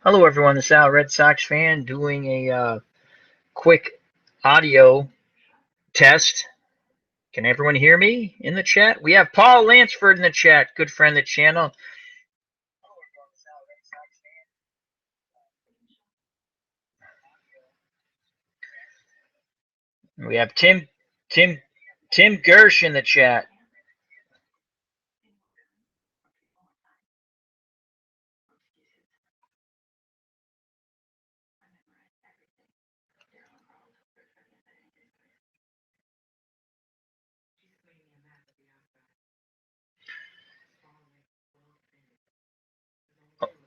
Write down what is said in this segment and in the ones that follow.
Hello, everyone. This is Al, Red Sox fan, doing a quick audio test. Can everyone hear me in the chat? We have Paul Lansford in the chat, good friend of the channel. We have Tim Gersh in the chat.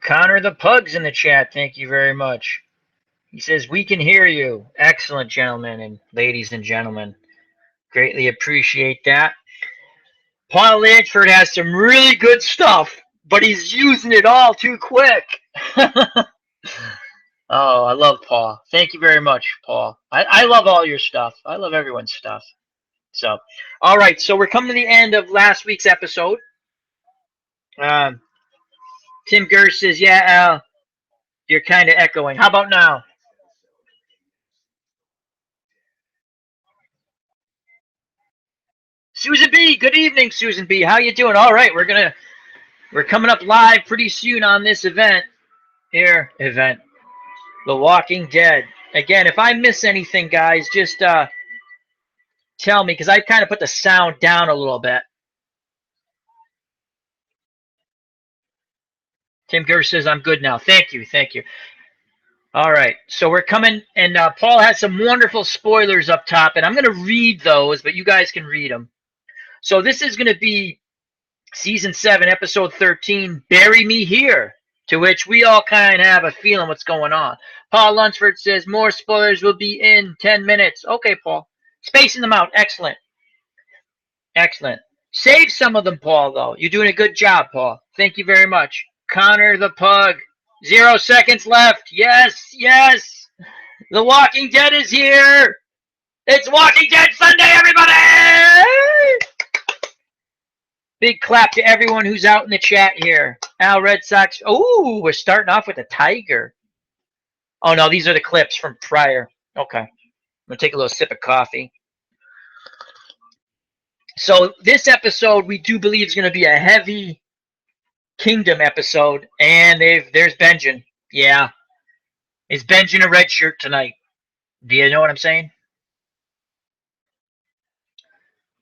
Connor the Pug's in the chat. Thank you very much. He says we can hear you. Excellent, gentlemen and ladies and gentlemen. Greatly appreciate that. Paul Lansford has some really good stuff, but he's using it all too quick. Oh, I love Paul. Thank you very much, Paul. I love all your stuff. I love everyone's stuff. So, all right. So we're coming to the end of last week's episode. Um, Tim Gersh says, "Yeah, Al, you're kind of echoing. How about now?" Susan B. Good evening, Susan B. How you doing? All right. We're coming up live pretty soon on this event here. The Walking Dead. Again, if I miss anything, guys, just tell me because I kind of put the sound down a little bit. Tim Gersh says, I'm good now. Thank you. Thank you. All right. So we're coming, and Paul has some wonderful spoilers up top, and I'm going to read those, but you guys can read them. So this is going to be Season 7, Episode 13, Bury Me Here, to which we all kind of have a feeling what's going on. Paul Lunsford says, more spoilers will be in 10 minutes. Okay, Paul. Spacing them out. Excellent. Excellent. Save some of them, Paul, though. You're doing a good job, Paul. Thank you very much. Connor the Pug. 0 seconds left. Yes, yes. The Walking Dead is here. It's Walking Dead Sunday, everybody! Big clap to everyone who's out in the chat here. Al Red Sox. Oh, we're starting off with a tiger. Oh, no, these are the clips from prior. Okay. I'm going to take a little sip of coffee. So this episode, we do believe is going to be a heavy Kingdom episode, and there's Benjen. Yeah, is Benjen a red shirt tonight? Do you know what I'm saying?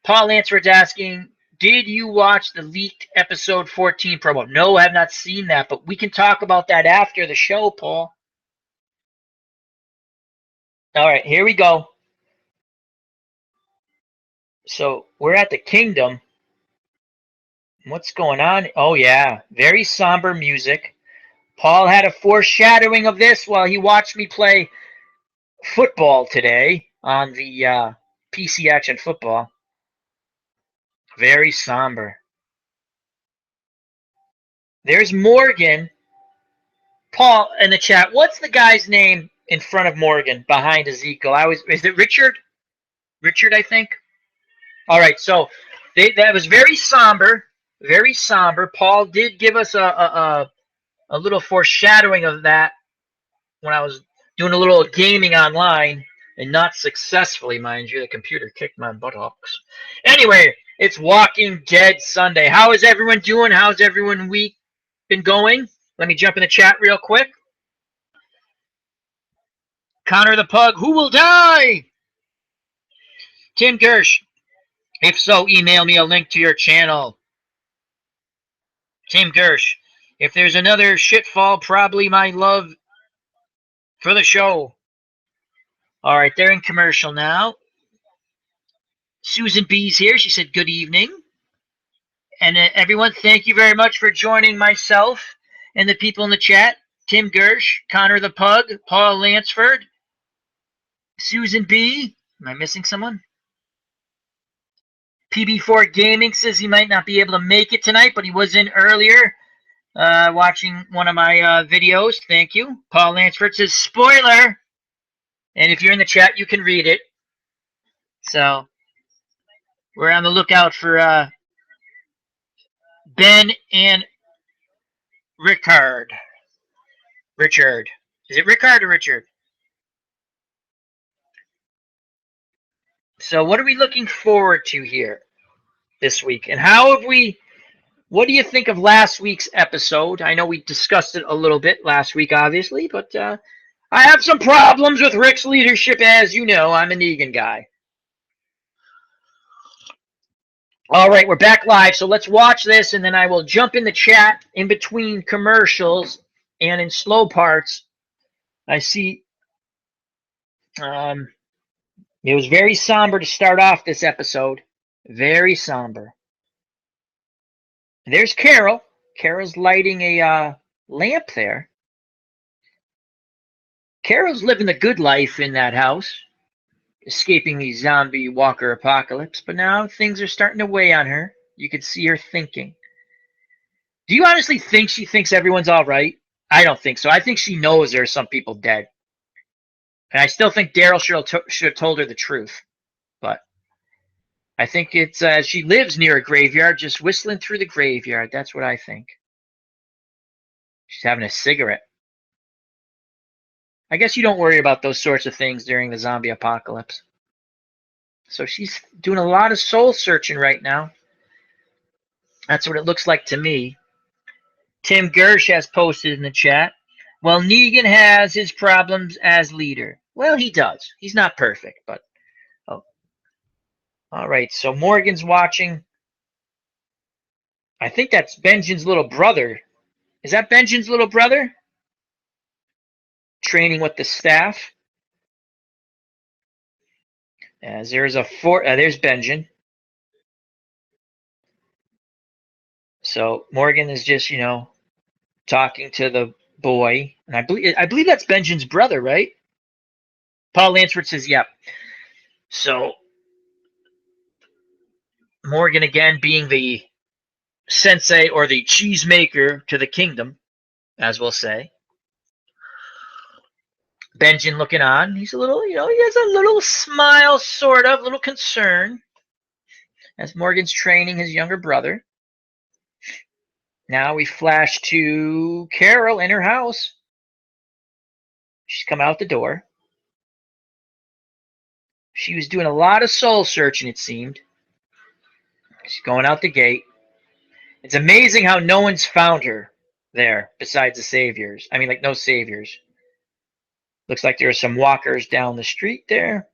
Paul Lansford's asking, did you watch the leaked episode 14 promo? No, I have not seen that, but we can talk about that after the show, Paul. All right, here we go. So we're at the Kingdom. What's going on? Oh, yeah, very somber music. Paul had a foreshadowing of this while he watched me play football today on the PC Action Football. Very somber. There's Morgan. Paul in the chat. What's the guy's name in front of Morgan behind Ezekiel? Is it Richard? Richard, I think. All right. So that was very somber. Very somber. Paul did give us a little foreshadowing of that when I was doing a little gaming online, and not successfully, mind you. The computer kicked my buttocks. Anyway, it's Walking Dead Sunday. How is everyone doing? How's everyone week been going? Let me jump in the chat real quick. Connor the Pug, who will die? Tim Gersh, if so, email me a link to your channel. Tim Gersh, if there's another shitfall, probably my love for the show. All right, they're in commercial now. Susan B's here. She said, good evening. And everyone, thank you very much for joining myself and the people in the chat. Tim Gersh, Connor the Pug, Paul Lansford, Susan B. Am I missing someone? PB4 Gaming says he might not be able to make it tonight, but he was in earlier watching one of my videos. Thank you. Paul Lansford says, spoiler. And if you're in the chat, you can read it. So we're on the lookout for Ben and Rickard. Richard. Is it Rickard or Richard? So what are we looking forward to here this week? And how have we, what do you think of last week's episode? I know we discussed it a little bit last week, obviously, but I have some problems with Rick's leadership, as you know. I'm a Negan guy. All right, we're back live, so let's watch this, and then I will jump in the chat in between commercials and in slow parts. I see it was very somber to start off this episode. Very somber. There's Carol. Carol's lighting a lamp there. Carol's living the good life in that house, escaping the zombie walker apocalypse, but now things are starting to weigh on her. You can see her thinking. Do you honestly think she thinks everyone's all right? I don't think so. I think she knows there are some people dead. And I still think Daryl should have told her the truth. But I think it's she lives near a graveyard, just whistling through the graveyard. That's what I think. She's having a cigarette. I guess you don't worry about those sorts of things during the zombie apocalypse. So she's doing a lot of soul searching right now. That's what it looks like to me. Tim Gersh has posted in the chat. Well, Negan has his problems as leader. Well, he does. He's not perfect, but oh. All right, so Morgan's watching. I think that's Benjamin's little brother. Is that Benjamin's little brother? Training with the staff. As there's there's Benjamin. So Morgan is just, talking to the boy, and I believe that's Benjamin's brother, right? Paul Lansford says, "Yep." So Morgan again being the sensei or the cheesemaker to the kingdom, as we'll say. Benjamin looking on. He's a little, he has a little smile, sort of, little concern, as Morgan's training his younger brother. Now we flash to Carol in her house. She's come out the door. She was doing a lot of soul searching, it seemed. She's going out the gate. It's amazing how no one's found her there besides the saviors. I mean, like, no saviors. Looks like there are some walkers down the street there.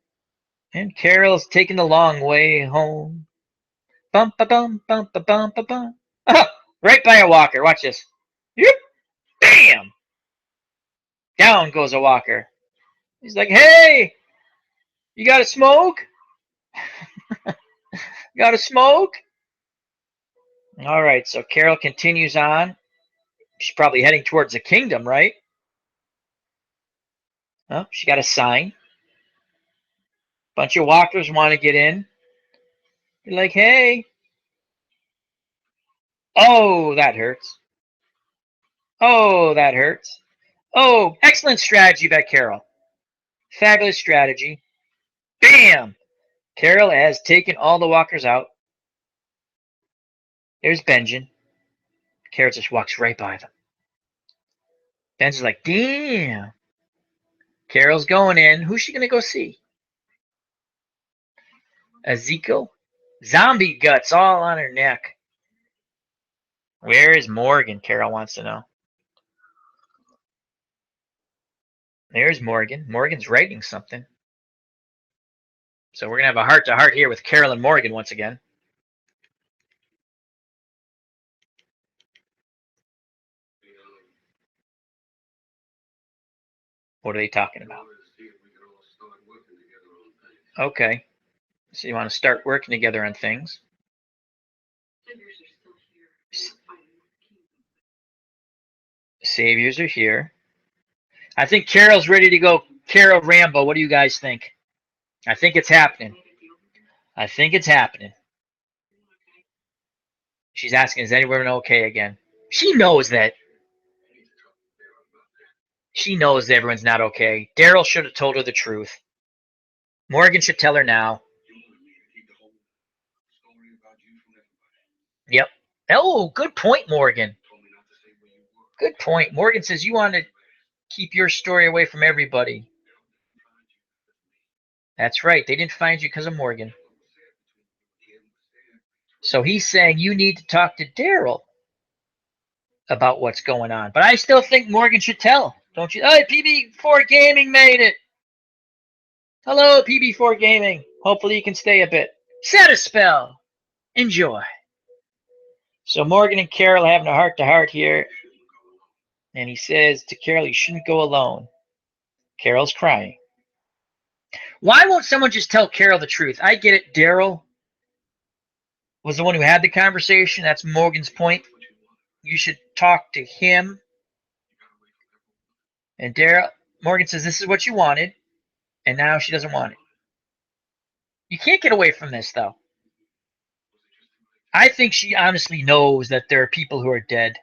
And Carol's taking the long way home. Bum ba bum bum ba bum ba bum. Oh, right by a walker. Watch this. Yep. Bam! Down goes a walker. He's like, "Hey, you got a smoke? Got a smoke?" All right, so Carol continues on. She's probably heading towards the kingdom, right? Oh, she got a sign. Bunch of walkers want to get in. They're like, "Hey." Oh, that hurts. Oh, that hurts. Oh, excellent strategy by Carol. Fabulous strategy. Bam! Carol has taken all the walkers out. There's Benjamin. Carol just walks right by them. Benjamin's like, "Damn." Carol's going in. Who's she going to go see? Ezekiel? Zombie guts all on her neck. Where is Morgan? Carol wants to know. There's Morgan. Morgan's writing something. So we're going to have a heart-to-heart here with Carol and Morgan once again. What are they talking about? Okay. So you want to start working together on things. Saviors are here. I think Carol's ready to go. Carol Rambo, what do you guys think? I think it's happening. I think it's happening. She's asking, is anyone okay again? She knows that. She knows that everyone's not okay. Daryl should have told her the truth. Morgan should tell her now. Yep. Oh, good point, Morgan. Good point. Morgan says you wanted. Keep your story away from everybody. That's right. They didn't find you because of Morgan. So he's saying you need to talk to Daryl about what's going on. But I still think Morgan should tell, don't you? Hey, PB4 Gaming made it. Hello, PB4 Gaming. Hopefully you can stay a bit. Set a spell. Enjoy. So Morgan and Carol are having a heart-to-heart here. And he says to Carol, you shouldn't go alone. Carol's crying. Why won't someone just tell Carol the truth? I get it. Daryl was the one who had the conversation. That's Morgan's point. You should talk to him. And Morgan says, this is what you wanted. And now she doesn't want it. You can't get away from this, though. I think she honestly knows that there are people who are dead.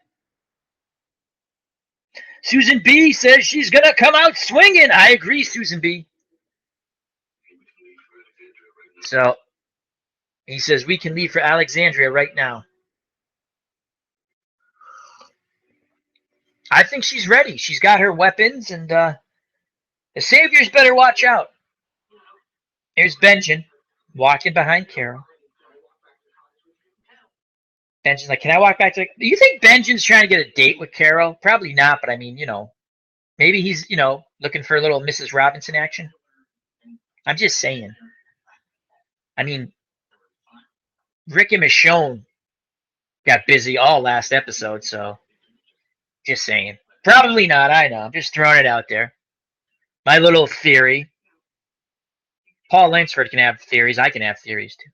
Susan B says she's going to come out swinging. I agree, Susan B. So he says we can leave for Alexandria right now. I think she's ready. She's got her weapons, and the Saviors better watch out. Here's Benjen walking behind Carol. Benjen's like, can I walk back to... Do you think Benjen's trying to get a date with Carol? Probably not, but I mean, maybe he's, looking for a little Mrs. Robinson action. I'm just saying. I mean, Rick and Michonne got busy all last episode, so just saying. Probably not, I know. I'm just throwing it out there. My little theory. Paul Lansford can have theories. I can have theories, too.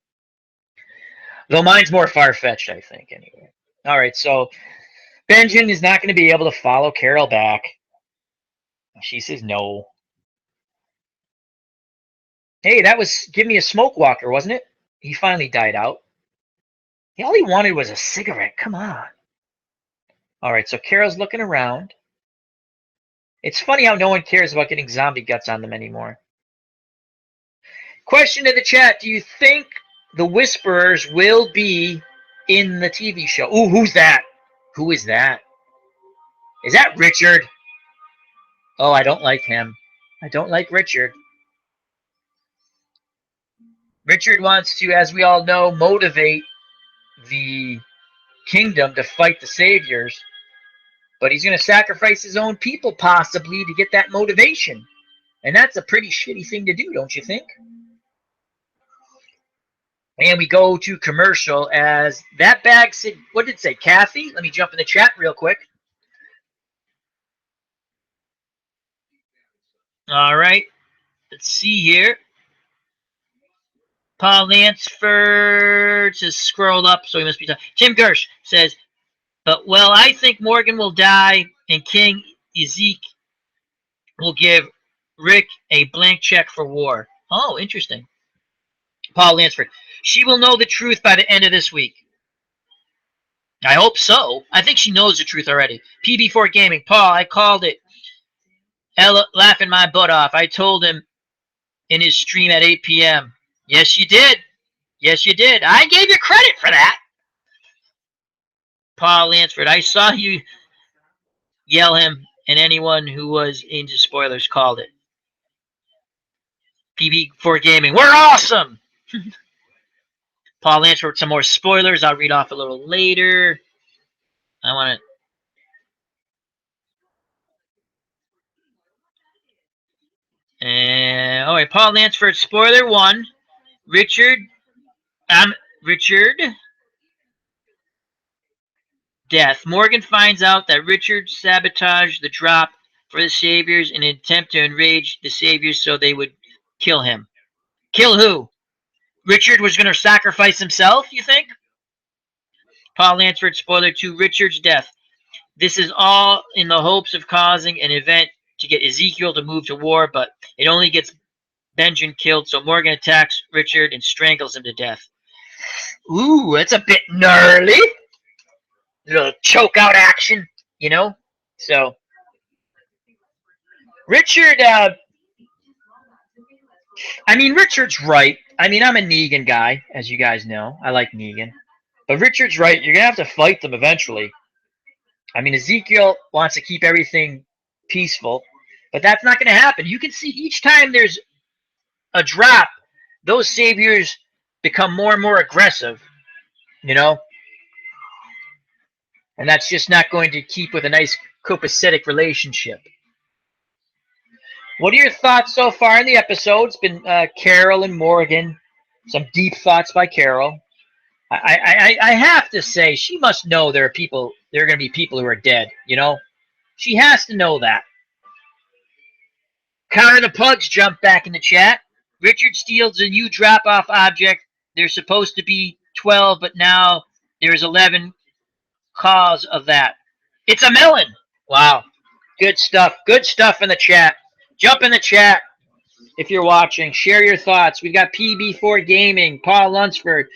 Though mine's more far-fetched, I think, anyway. All right, so Benjen is not going to be able to follow Carol back. She says no. Hey, that was Give Me a Smoke Walker, wasn't it? He finally died out. All he wanted was a cigarette. Come on. All right, so Carol's looking around. It's funny how no one cares about getting zombie guts on them anymore. Question in the chat. Do you think the Whisperers will be in the TV show? Ooh, who's that? Who is that? Is that Richard? Oh, I don't like him. I don't like Richard. Richard wants to, as we all know, motivate the kingdom to fight the Saviors. But he's going to sacrifice his own people, possibly, to get that motivation. And that's a pretty shitty thing to do, don't you think? And we go to commercial as that bag said, what did it say? Kathy? Let me jump in the chat real quick. All right. Let's see here. Paul Lansford just scrolled up, so he must be done. Tim Gersh says, well, I think Morgan will die and King Ezek will give Rick a blank check for war. Oh, interesting. Paul Lansford. She will know the truth by the end of this week. I hope so. I think she knows the truth already. PB4 Gaming. Paul, I called it. Ella laughing my butt off. I told him in his stream at 8 p.m. Yes, you did. Yes, you did. I gave you credit for that. Paul Lansford. I saw you yell him, and anyone who was into spoilers called it. PB4 Gaming. We're awesome! Paul Lansford with some more spoilers. I'll read off a little later. I want to... all right, Paul Lansford, spoiler 1. Richard death. Morgan finds out that Richard sabotaged the drop for the Saviors in an attempt to enrage the Saviors so they would kill him. Kill who? Richard was going to sacrifice himself, you think? Paul Lansford, spoiler 2, Richard's death. This is all in the hopes of causing an event to get Ezekiel to move to war, but it only gets Benjen killed, so Morgan attacks Richard and strangles him to death. Ooh, that's a bit gnarly. Little choke out action, So, Richard, Richard's right. I'm a Negan guy, as you guys know. I like Negan. But Richard's right. You're going to have to fight them eventually. Ezekiel wants to keep everything peaceful. But that's not going to happen. You can see each time there's a drop, those saviors become more and more aggressive, you know? And that's just not going to keep with a nice copacetic relationship. What are your thoughts so far in the episode? It's been Carol and Morgan. Some deep thoughts by Carol. I have to say, she must know there are going to be people who are dead, you know? She has to know that. Connor the Pugs jumped back in the chat. Richard steals a new drop-off object. There's supposed to be 12, but now there's 11 cause of that. It's a melon. Wow. Good stuff. Good stuff in the chat. Jump in the chat if you're watching. Share your thoughts. We've got PB4 Gaming, Paul Lunsford,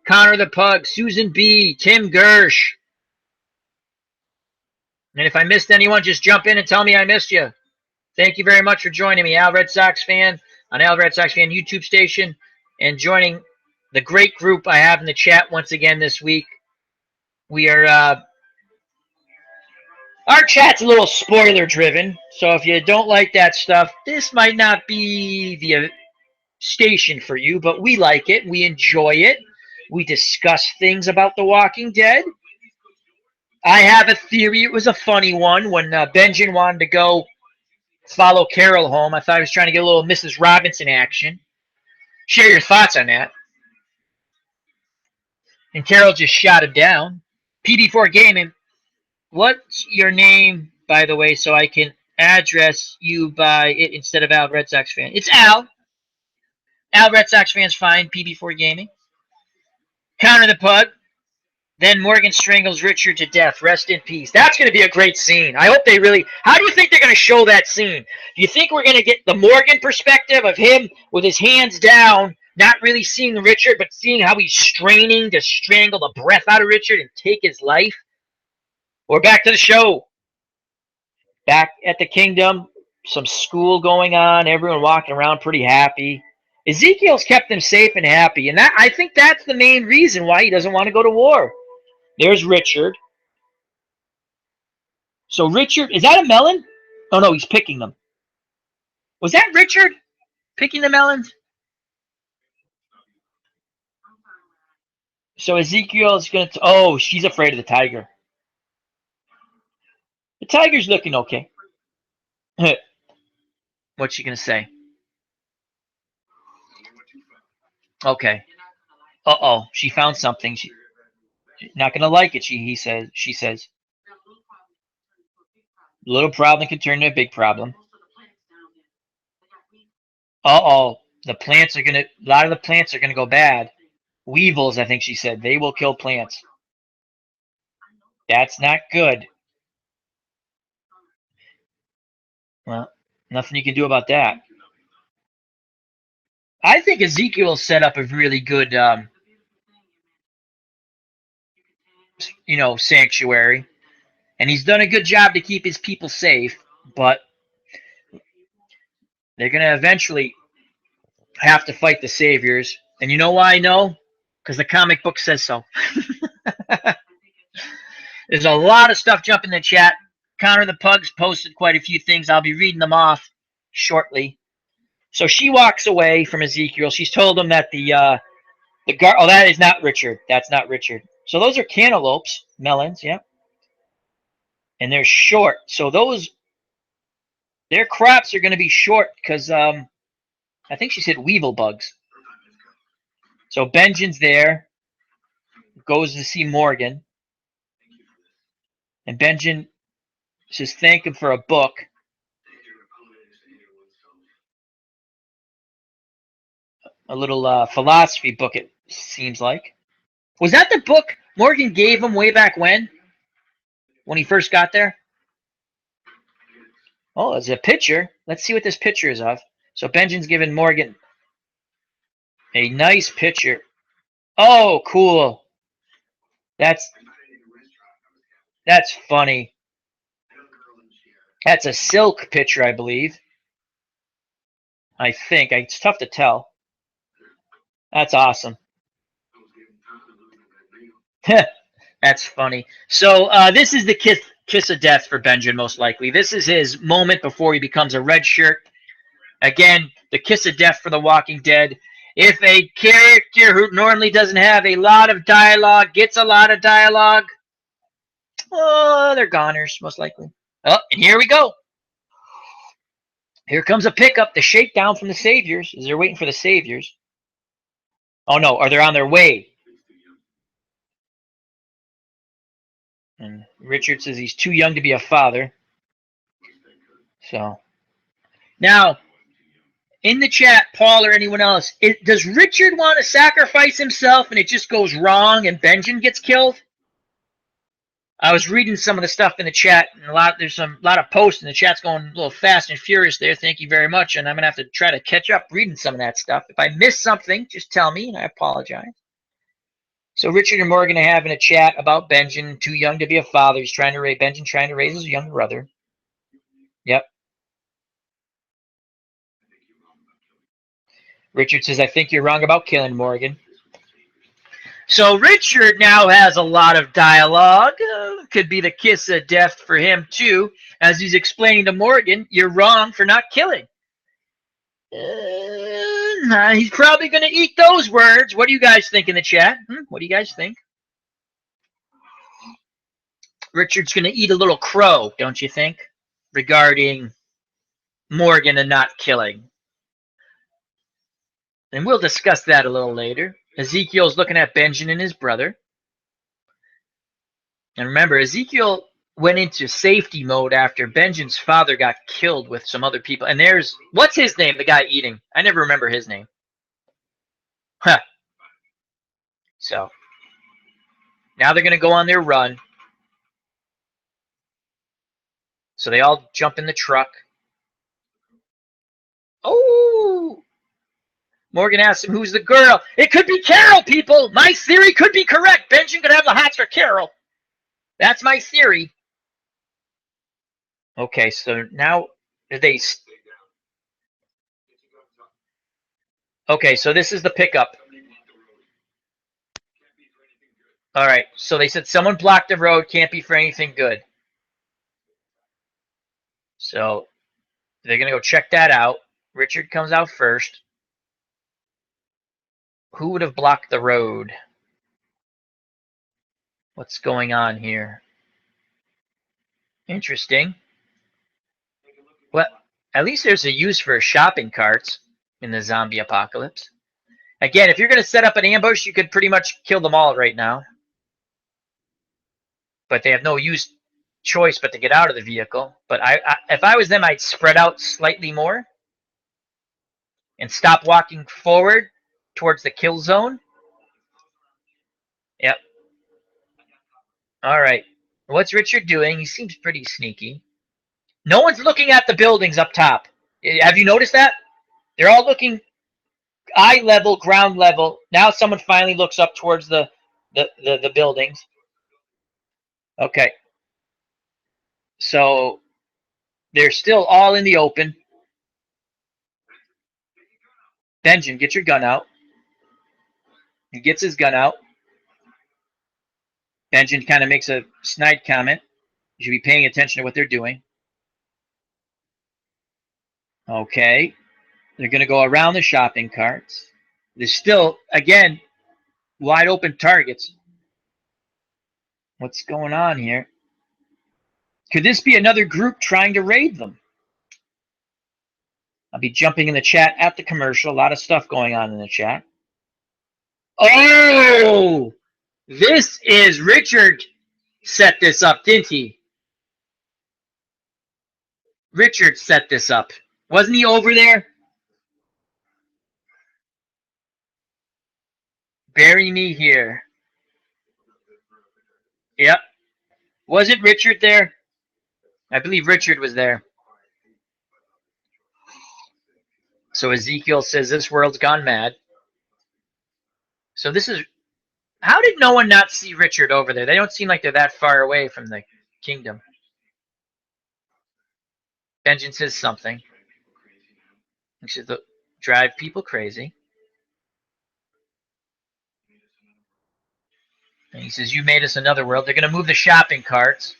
Connor the Pug, Susan B., Tim Gersh. And if I missed anyone, just jump in and tell me I missed you. Thank you very much for joining me, Al Red Sox Fan, on Al Red Sox Fan YouTube station, and joining the great group I have in the chat once again this week. We are, our chat's a little spoiler driven, so if you don't like that stuff, this might not be the station for you, but we like it. We enjoy it. We discuss things about The Walking Dead. I have a theory. It was a funny one when Benjamin wanted to go follow Carol home. I thought he was trying to get a little Mrs. Robinson action. Share your thoughts on that. And Carol just shot him down. PD4 Gaming, what's your name, by the way, so I can address you by it instead of Al Red Sox Fan? It's Al. Al Red Sox Fan's fine. PB4 Gaming. Connor the Pug. Then Morgan strangles Richard to death. Rest in peace. That's going to be a great scene. I hope they really... How do you think they're going to show that scene? Do you think we're going to get the Morgan perspective of him with his hands down, not really seeing Richard, but seeing how he's straining to strangle the breath out of Richard and take his life? Or back to the show. Back at the kingdom, some school going on, everyone walking around pretty happy. Ezekiel's kept them safe and happy, and I think that's the main reason why he doesn't want to go to war. There's Richard. So Richard, is that a melon? Oh no, he's picking them. Was that Richard picking the melons? So Ezekiel is going to, oh, she's afraid of the tiger. The tiger's looking okay. What's she going to say? Okay. Uh-oh, she found something. She's not going to like it, she says. Little problem can turn into a big problem. Uh-oh, the plants are going to, a lot of the plants are going to go bad. Weevils, I think she said. They will kill plants. That's not good. Well, nothing you can do about that. I think Ezekiel set up a really good, sanctuary. And he's done a good job to keep his people safe. But they're going to eventually have to fight the saviors. And you know why I know? Because the comic book says so. There's a lot of stuff jumping in the chat. Connor the Pugs posted quite a few things. I'll be reading them off shortly. So she walks away from Ezekiel. She's told him that the oh, that is not Richard. That's not Richard. So those are cantaloupes, melons, yeah. And they're short. So their crops are going to be short because I think she said weevil bugs. So Benjamin's there, goes to see Morgan. And Benjamin says thank him for a book. A little philosophy book, it seems like. Was that the book Morgan gave him way back when he first got there? Oh, there's a picture. Let's see what this picture is of. So Benjamin's giving Morgan a nice picture. Oh, cool. That's funny. That's a silk picture, I believe. I think. It's tough to tell. That's awesome. That's funny. So this is the kiss of death for Benjen, most likely. This is his moment before he becomes a red shirt. Again, the kiss of death for The Walking Dead. If a character who normally doesn't have a lot of dialogue gets a lot of dialogue, oh, they're goners, most likely. Oh, and here we go. Here comes a pickup, the shakedown from the Saviors. They're waiting for the Saviors. Oh no, or they're on their way. And Richard says he's too young to be a father. So now, in the chat, Paul or anyone else, does Richard want to sacrifice himself and it just goes wrong and Benjen gets killed? I was reading some of the stuff in the chat, and there's a lot of posts, and the chat's going a little fast and furious there. Thank you very much, and I'm gonna have to try to catch up reading some of that stuff. If I miss something, just tell me, and I apologize. So Richard and Morgan are having a chat about Benjen, too young to be a father. He's trying to raise Benjen, trying to raise his young brother. Yep. Richard says, "I think you're wrong about killing Morgan." So Richard now has a lot of dialogue. Could be the kiss of death for him too, as he's explaining to Morgan, "You're wrong for not killing." He's probably going to eat those words. What do you guys think in the chat? What do you guys think? Richard's going to eat a little crow, don't you think, regarding Morgan and not killing? And we'll discuss that a little later. Ezekiel's looking at Benjen and his brother. And remember, Ezekiel went into safety mode after Benjen's father got killed with some other people. And there's, what's his name, the guy eating? I never remember his name. Huh. So, now they're going to go on their run. So they all jump in the truck. Oh! Morgan asks him, who's the girl? It could be Carol, people! My theory could be correct. Benjen could have the hots for Carol. That's my theory. Okay, so now they... Okay, so this is the pickup. All right, so they said someone blocked the road, can't be for anything good. So they're going to go check that out. Richard comes out first. Who would have blocked the road? What's going on here? Interesting. Well, at least there's a use for shopping carts in the zombie apocalypse. Again, if you're going to set up an ambush, you could pretty much kill them all right now. But they have no choice but to get out of the vehicle. But if I was them, I'd spread out slightly more and stop walking forward towards the kill zone. Yep. All right. What's Richard doing? He seems pretty sneaky. No one's looking at the buildings up top. Have you noticed that? They're all looking eye level, ground level. Now someone finally looks up towards the buildings. Okay. So they're still all in the open. Benjen, get your gun out. He gets his gun out. Benjen kind of makes a snide comment. You should be paying attention to what they're doing. Okay. They're going to go around the shopping carts. There's still, again, wide open targets. What's going on here? Could this be another group trying to raid them? I'll be jumping in the chat at the commercial. A lot of stuff going on in the chat. Oh! This is Richard set this up, didn't he? Richard set this up. Wasn't he over there? Bury me here. Yep. Wasn't Richard there? I believe Richard was there. So Ezekiel says this world's gone mad. So this is... How did no one not see Richard over there? They don't seem like they're that far away from the kingdom. Benjen says something. He says, drive people crazy. And he says, you made us another world. They're going to move the shopping carts.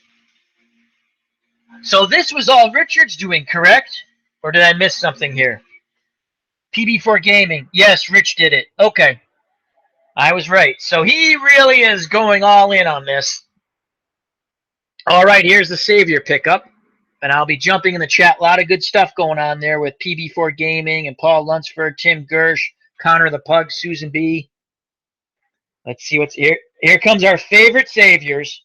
So this was all Richard's doing, correct? Or did I miss something here? PB4 Gaming. Yes, Rich did it. Okay. I was right. So he really is going all in on this. All right, here's the Savior pickup. And I'll be jumping in the chat. A lot of good stuff going on there with PB4 Gaming and Paul Lunsford, Tim Gersh, Connor the Pug, Susan B. Let's see what's here. Here comes our favorite Saviors.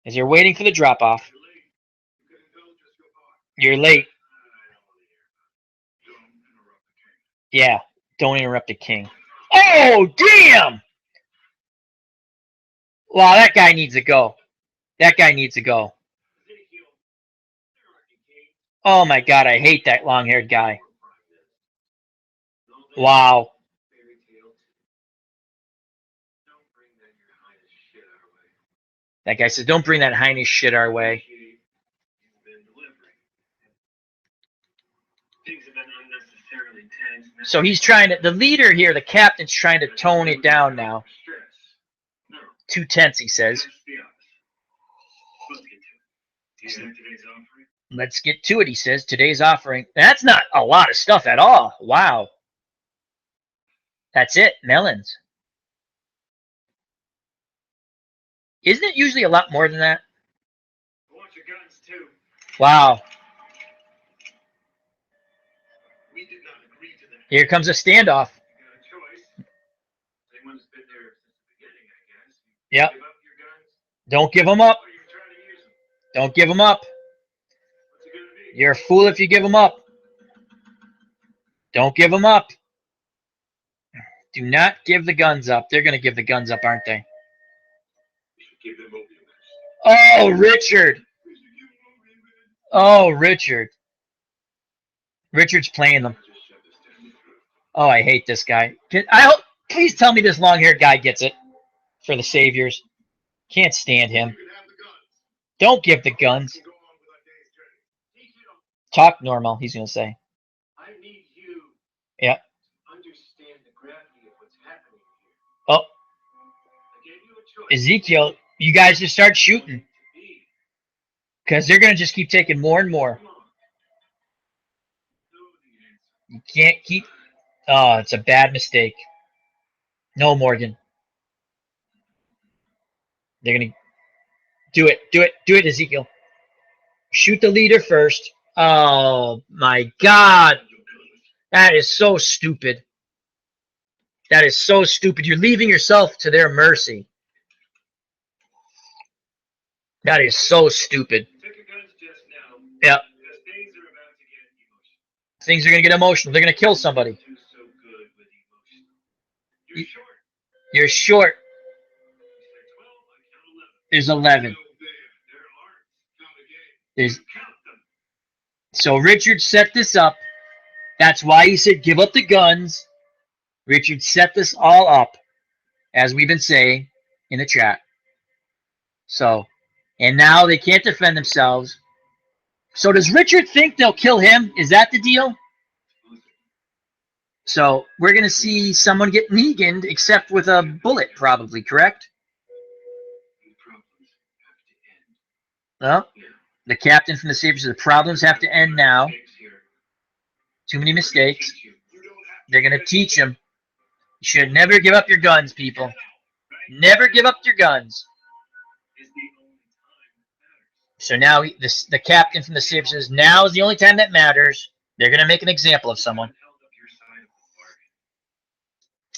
As you're waiting for the drop-off. You're late. Yeah, don't interrupt the king. Oh, damn! Wow, that guy needs to go. That guy needs to go. Oh, my God, I hate that long-haired guy. Wow. That guy says, don't bring that Highness shit our way. So he's trying to, the leader here, the captain's trying to tone it down now. 2 tenths, he says. Let's get to it, he says. Today's offering. That's not a lot of stuff at all. Wow. That's it. Melons. Isn't it usually a lot more than that? Wow. Here comes a standoff. Yep. Don't give them up. Don't give them up. You're a fool if you give them up. Don't give them up. Do not give the guns up. They're going to give the guns up, aren't they? Oh, Richard. Oh, Richard. Richard's playing them. Oh, I hate this guy. Please tell me this long-haired guy gets it for the Saviors. Can't stand him. Don't give the guns. Talk normal, he's going to say. Yeah. Oh. Ezekiel, you guys just start shooting. Because they're going to just keep taking more and more. You can't keep... Oh, it's a bad mistake. No, Morgan. They're going to... Do it. Do it. Do it, Ezekiel. Shoot the leader first. Oh, my God. That is so stupid. That is so stupid. You're leaving yourself to their mercy. That is so stupid. Yeah. Things are going to get emotional. They're going to kill somebody. You're short. There's 11. So Richard set this up. That's why he said give up the guns. Richard set this all up, as we've been saying in the chat. So, and now they can't defend themselves. So does Richard think they'll kill him? Is that the deal? So we're going to see someone get Negan'd, except with a bullet, probably, correct? Well, the captain from the Saviors says the problems have to end now. Too many mistakes. They're going to teach him. You should never give up your guns, people. Never give up your guns. So now the captain from the Saviors says, now is the only time that matters. They're going to make an example of someone.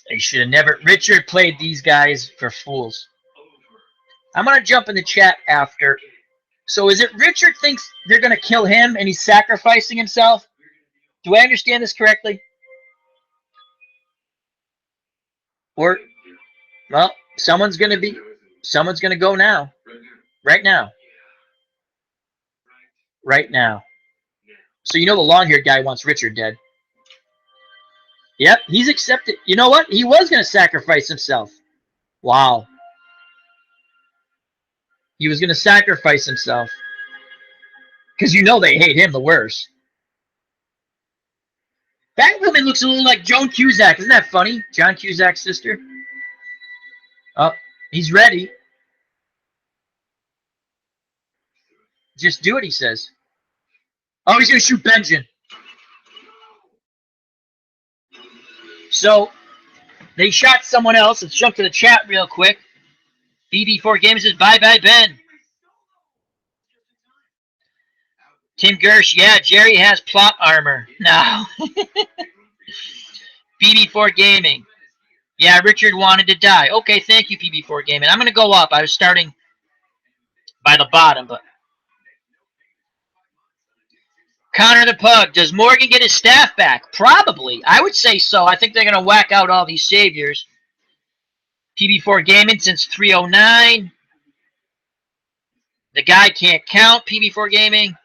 They should have never... Richard played these guys for fools. I'm going to jump in the chat after. So is it Richard thinks they're going to kill him and he's sacrificing himself? Do I understand this correctly? Or, well, someone's going to go now. Right now. Right now. So you know the long-haired guy wants Richard dead. Yep, he's accepted. You know what? He was going to sacrifice himself. Wow. He was going to sacrifice himself. Because you know they hate him the worst. That woman looks a little like Joan Cusack. Isn't that funny? John Cusack's sister. Oh, he's ready. Just do it, he says. Oh, he's going to shoot Benjamin. So, they shot someone else. Let's jump to the chat real quick. BB4 Gaming says, bye-bye, Ben. Tim Gersh, yeah, Jerry has plot armor. No. BB4 Gaming. Yeah, Richard wanted to die. Okay, thank you, PB4 Gaming. I'm going to go up. I was starting by the bottom, but... Connor the Pug, does Morgan get his staff back? Probably. I would say so. I think they're going to whack out all these saviors. PB4 Gaming since 309. The guy can't count. PB4 Gaming.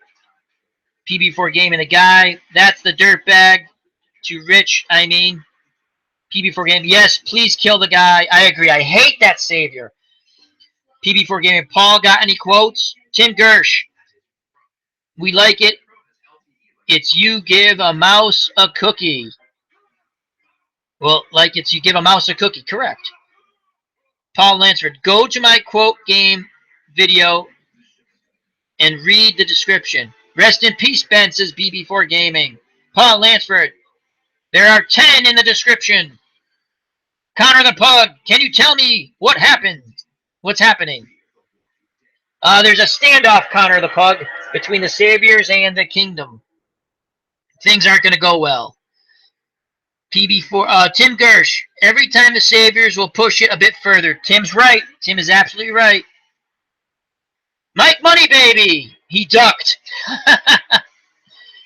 PB4 Gaming, the guy. That's the dirtbag. To Rich, I mean. PB4 Gaming. Yes, please kill the guy. I agree. I hate that savior. PB4 Gaming. Paul, got any quotes? Tim Gersh. We like it. It's you give a mouse a cookie. Well, like it's you give a mouse a cookie. Correct. Paul Lansford. Go to my quote game video and read the description. Rest in peace, Ben, says BB4 Gaming. Paul Lansford. There are 10 in the description. Connor the Pug. Can you tell me what happened? What's happening? There's a standoff, Connor the Pug, between the Saviors and the Kingdom. Things aren't going to go well. PB4, Tim Gersh. Every time the Saviors will push it a bit further. Tim's right. Tim is absolutely right. Mike Moneybaby. He ducked.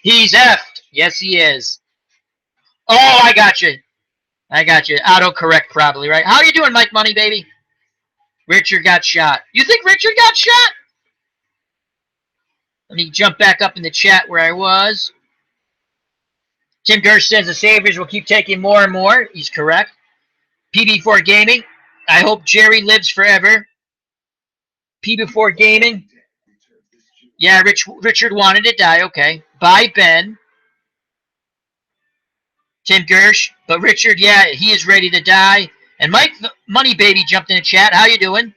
He's effed. Yes, he is. Oh, I got you. I got you. Autocorrect probably, right? How are you doing, Mike Moneybaby? Richard got shot. You think Richard got shot? Let me jump back up in the chat where I was. Tim Gersh says the Saviors will keep taking more and more. He's correct. PB4 Gaming. I hope Jerry lives forever. PB4 Gaming. Yeah, Richard wanted to die. Okay. Bye, Ben. Tim Gersh. But Richard, yeah, he is ready to die. And Mike Moneybaby jumped in the chat. How you doing?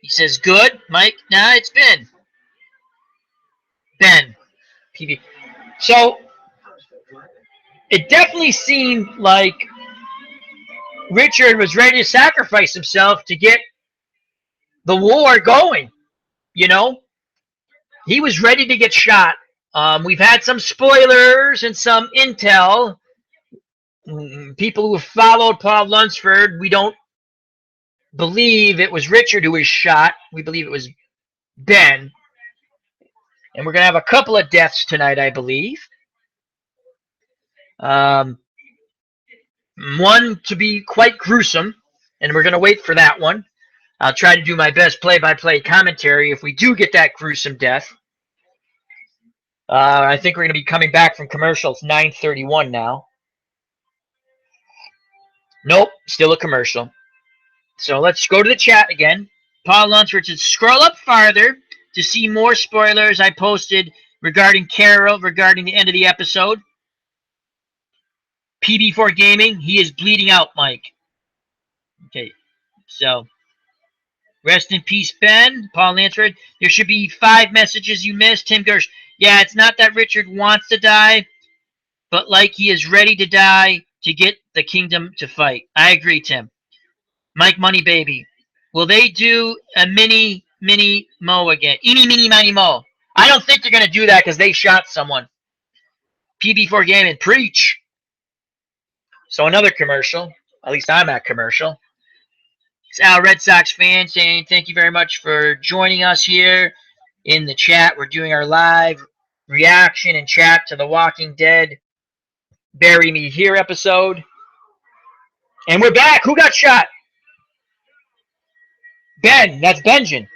He says, good. Mike, nah, it's Ben. Ben. PB. So, it definitely seemed like Richard was ready to sacrifice himself to get the war going. You know? He was ready to get shot. We've had some spoilers and some intel. People who have followed Paul Lunsford, we don't believe it was Richard who was shot. We believe it was Ben. And we're going to have a couple of deaths tonight, I believe. One to be quite gruesome, and we're going to wait for that one. I'll try to do my best play-by-play commentary if we do get that gruesome death. I think we're going to be coming back from commercial. It's 9:31 now. Nope, still a commercial. So let's go to the chat again. Paul Lunsford says, scroll up farther to see more spoilers I posted regarding Carol, regarding the end of the episode. PB4 Gaming, he is bleeding out, Mike. Okay, so rest in peace, Ben. Paul Lansford, there should be 5 messages you missed. Tim Gersh, yeah, it's not that Richard wants to die, but like he is ready to die to get the Kingdom to fight. I agree, Tim. Mike Moneybaby, will they do a mini mo again? Eeny, meeny, miny, mo. I don't think they're going to do that because they shot someone. PB4 Gaming, preach. So another commercial. At least I'm at commercial. It's Al, Red Sox fan, saying thank you very much for joining us here in the chat. We're doing our live reaction and chat to The Walking Dead Bury Me Here episode. And we're back. Who got shot? Ben. That's Benjamin.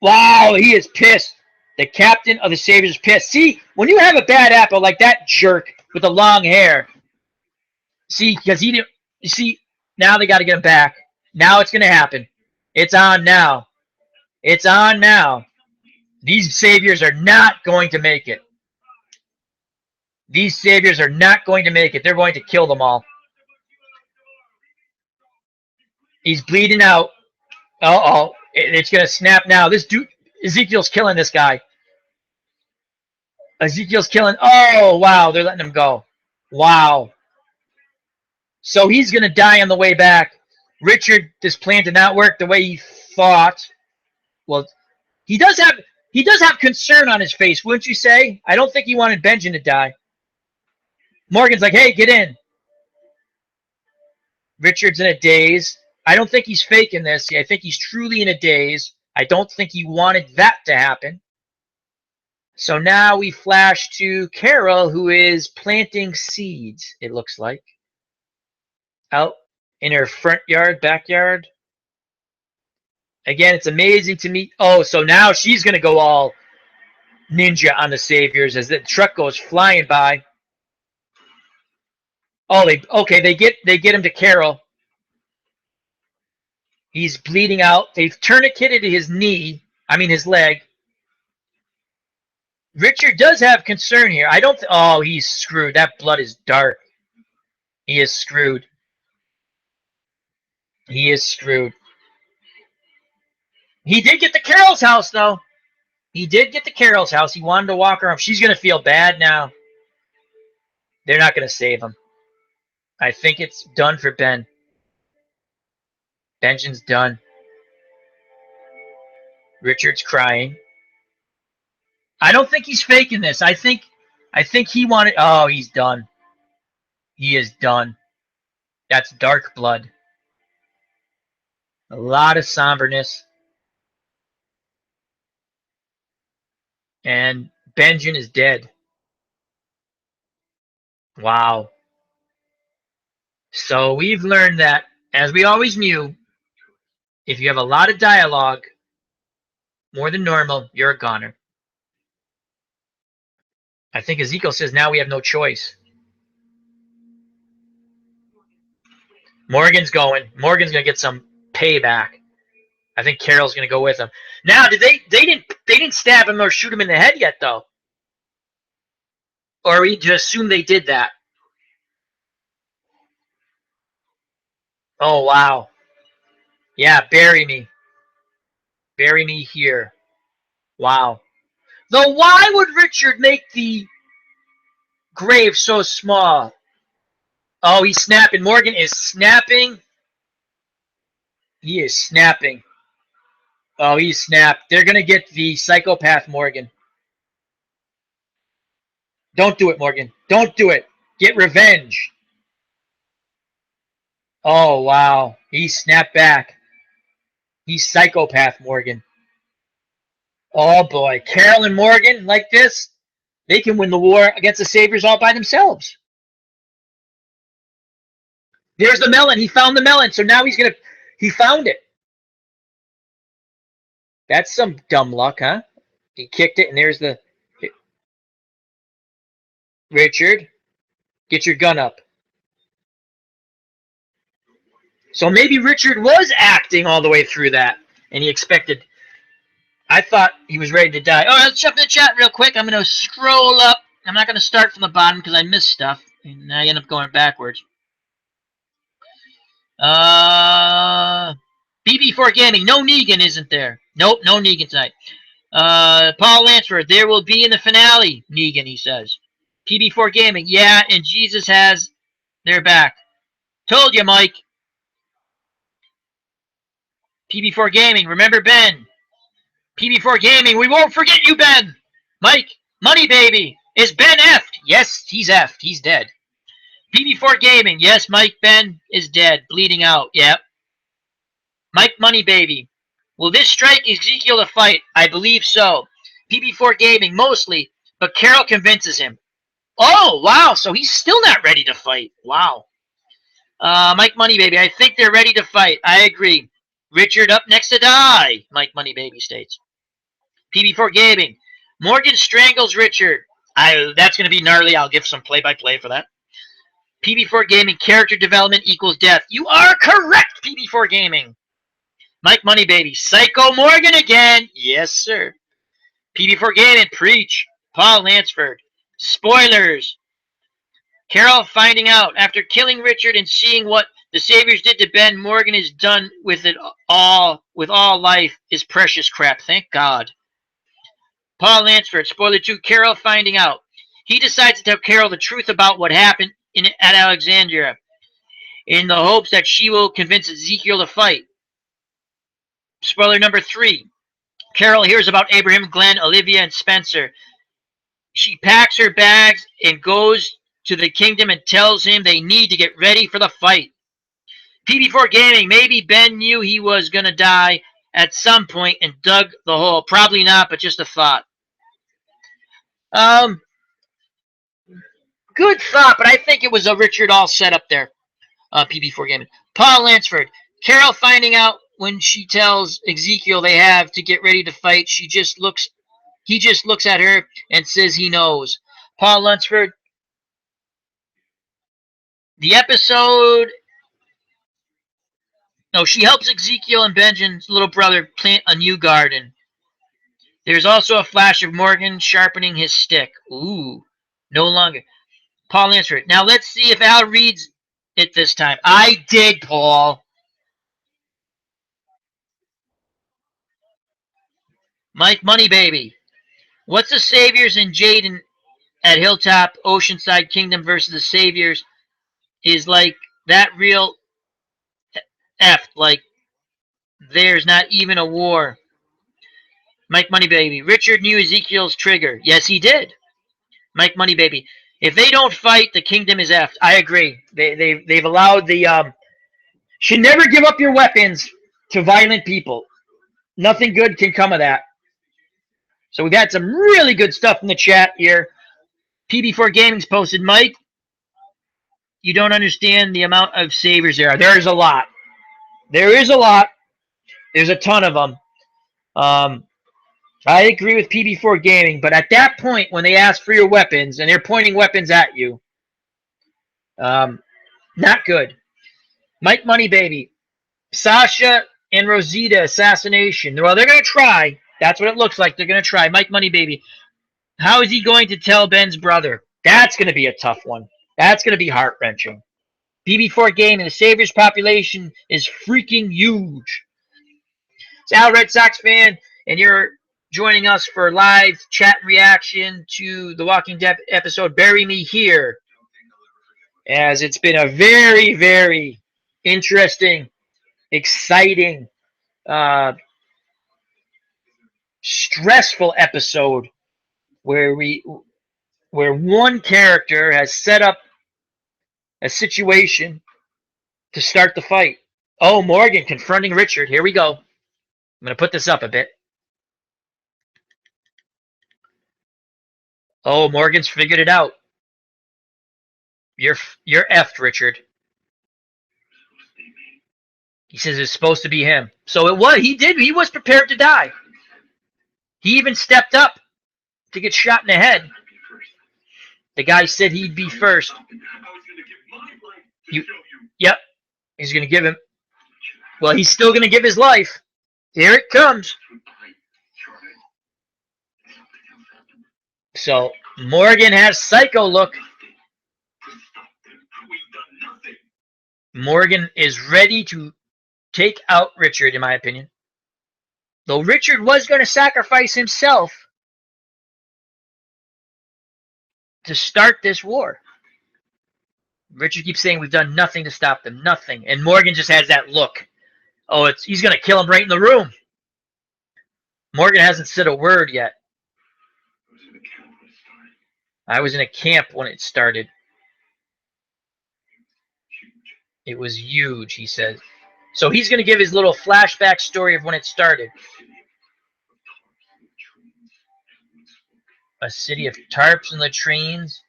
Wow, he is pissed. The captain of the Saviors is pissed. See, when you have a bad apple like that jerk with the long hair, see, because he didn't, you see, now they got to get him back. Now it's going to happen. It's on now. It's on now. These Saviors are not going to make it. These saviors are not going to make it. They're going to kill them all. He's bleeding out. Uh-oh. It's going to snap now. This dude, Ezekiel's killing this guy. Ezekiel's killing. Oh, wow. They're letting him go. Wow. So he's going to die on the way back. Richard, this plan did not work the way he thought. Well, he does have concern on his face, wouldn't you say? I don't think he wanted Benjamin to die. Morgan's like, hey, get in. Richard's in a daze. I don't think he's faking this. I think he's truly in a daze. I don't think he wanted that to happen. So now we flash to Carol, who is planting seeds, it looks like. Out in her front yard, backyard. Again, it's amazing to me. Oh, so now she's going to go all ninja on the saviors as the truck goes flying by. Oh, they get him to Carol. He's bleeding out. They've tourniqueted his knee. I mean his leg. Richard does have concern here. Oh, he's screwed. That blood is dark. He is screwed. He is screwed. He did get to Carol's house, though. He did get to Carol's house. He wanted to walk her home. She's going to feel bad now. They're not going to save him. I think it's done for Ben. Benjamin's done. Richard's crying. I don't think he's faking this. I think he wanted... Oh, he's done. He is done. That's dark blood. A lot of somberness. And Benjamin is dead. Wow. So we've learned that, as we always knew, if you have a lot of dialogue, more than normal, you're a goner. I think Ezekiel says now we have no choice. Morgan's going. Morgan's going to get some payback. I think Carol's going to go with him. Now, they didn't stab him or shoot him in the head yet, though. Or we just assume they did that. Oh, wow. Yeah, bury me. Bury me here. Wow. Though why would Richard make the grave so small? Oh, he's snapping. Morgan is snapping. He is snapping. Oh, he snapped. They're going to get the psychopath Morgan. Don't do it, Morgan. Don't do it. Get revenge. Oh, wow. He snapped back. He's psychopath Morgan. Oh, boy. Carol and Morgan, like this, they can win the war against the Saviors all by themselves. There's the melon. He found the melon. So now he found it. That's some dumb luck, huh? He kicked it, and there's the... Richard, get your gun up. So maybe Richard was acting all the way through that, and he expected... I thought he was ready to die. Oh, let's jump in the chat real quick. I'm going to scroll up. I'm not going to start from the bottom because I missed stuff, and I end up going backwards. BB4 Gaming. No Negan, isn't there? Nope, no Negan tonight. Paul Lansford. There will be in the finale, Negan, he says. PB4 Gaming. Yeah, and Jesus has their back. Told you, Mike. PB4 Gaming. Remember Ben. PB4 Gaming. We won't forget you, Ben. Mike. Money Baby. Is Ben effed? Yes, he's effed. He's dead. PB4 Gaming. Yes, Mike Ben is dead. Bleeding out. Yep. Mike Money Baby. Will this strike Ezekiel to fight? I believe so. PB4 Gaming, mostly, but Carol convinces him. Oh, wow. So he's still not ready to fight. Wow. Mike Money Baby. I think they're ready to fight. I agree. Richard up next to die, Mike Money Baby states. PB4 Gaming. Morgan strangles Richard. That's going to be gnarly. I'll give some play-by-play for that. PB4 Gaming, character development equals death. You are correct, PB4 Gaming. Mike Money Baby, Psycho Morgan again. Yes, sir. PB4 Gaming, preach. Paul Lansford. Spoilers. Carol finding out after killing Richard and seeing what the Saviors did to Ben, Morgan is done with it all. With all life is precious crap. Thank God. Paul Lansford, spoiler 2, Carol finding out. He decides to tell Carol the truth about what happened at Alexandria in the hopes that she will convince Ezekiel to fight. Spoiler number 3, Carol hears about Abraham, Glenn, Olivia, and Spencer. She packs her bags and goes to the kingdom and tells him they need to get ready for the fight. PB4 Gaming, maybe Ben knew he was going to die at some point and dug the hole. Probably not, but just a thought. Good thought, but I think it was a Richard all set up there. PB4 Gaming. Paul Lansford, Carol finding out when she tells Ezekiel they have to get ready to fight, he just looks at her and says he knows. Paul Lunsford, the episode. No, she helps Ezekiel and Benjamin's little brother plant a new garden. There's also a flash of Morgan sharpening his stick. Ooh, no longer. Paul Lansford. Now let's see if Al reads it this time. I did, Paul. Mike Moneybaby. What's the Saviors and Jaden at Hilltop Oceanside Kingdom versus the Saviors is like that real F, like there's not even a war. Mike Moneybaby. Richard knew Ezekiel's trigger. Yes, he did. Mike Moneybaby. If they don't fight, the kingdom is effed. I agree. They've allowed the should never give up your weapons to violent people. Nothing good can come of that. So we've had some really good stuff in the chat here. PB4 Gaming's posted, Mike, you don't understand the amount of Saviors there are. There's a lot. There is a lot. There's a ton of them. I agree with PB4 Gaming, but at that point when they ask for your weapons and they're pointing weapons at you, not good. Mike Moneybaby, Sasha and Rosita assassination. Well, they're going to try. That's what it looks like. They're going to try. Mike Moneybaby, how is he going to tell Ben's brother? That's going to be a tough one. That's going to be heart-wrenching. PB4 Gaming, the Saviors population is freaking huge. It's Al Red Sox fan, and you're joining us for live chat reaction to the Walking Dead episode Bury Me Here, as it's been a very, very interesting, exciting, stressful episode where one character has set up a situation to start the fight. Oh, Morgan confronting Richard. Here we go. I'm going to put this up a bit. Oh, Morgan's figured it out. You're effed, Richard. He says it's supposed to be him. So it was. He was prepared to die. He even stepped up to get shot in the head. The guy said he'd be first. Yep. He's going to give him. Well, he's still going to give his life. Here it comes. So Morgan has psycho look. Morgan is ready to take out Richard, in my opinion. Though Richard was going to sacrifice himself to start this war. Richard keeps saying we've done nothing to stop them, nothing. And Morgan just has that look. Oh, he's going to kill him right in the room. Morgan hasn't said a word yet. I was in a camp when it started. It was huge, he said. So he's going to give his little flashback story of when it started. A city of tarps and latrines.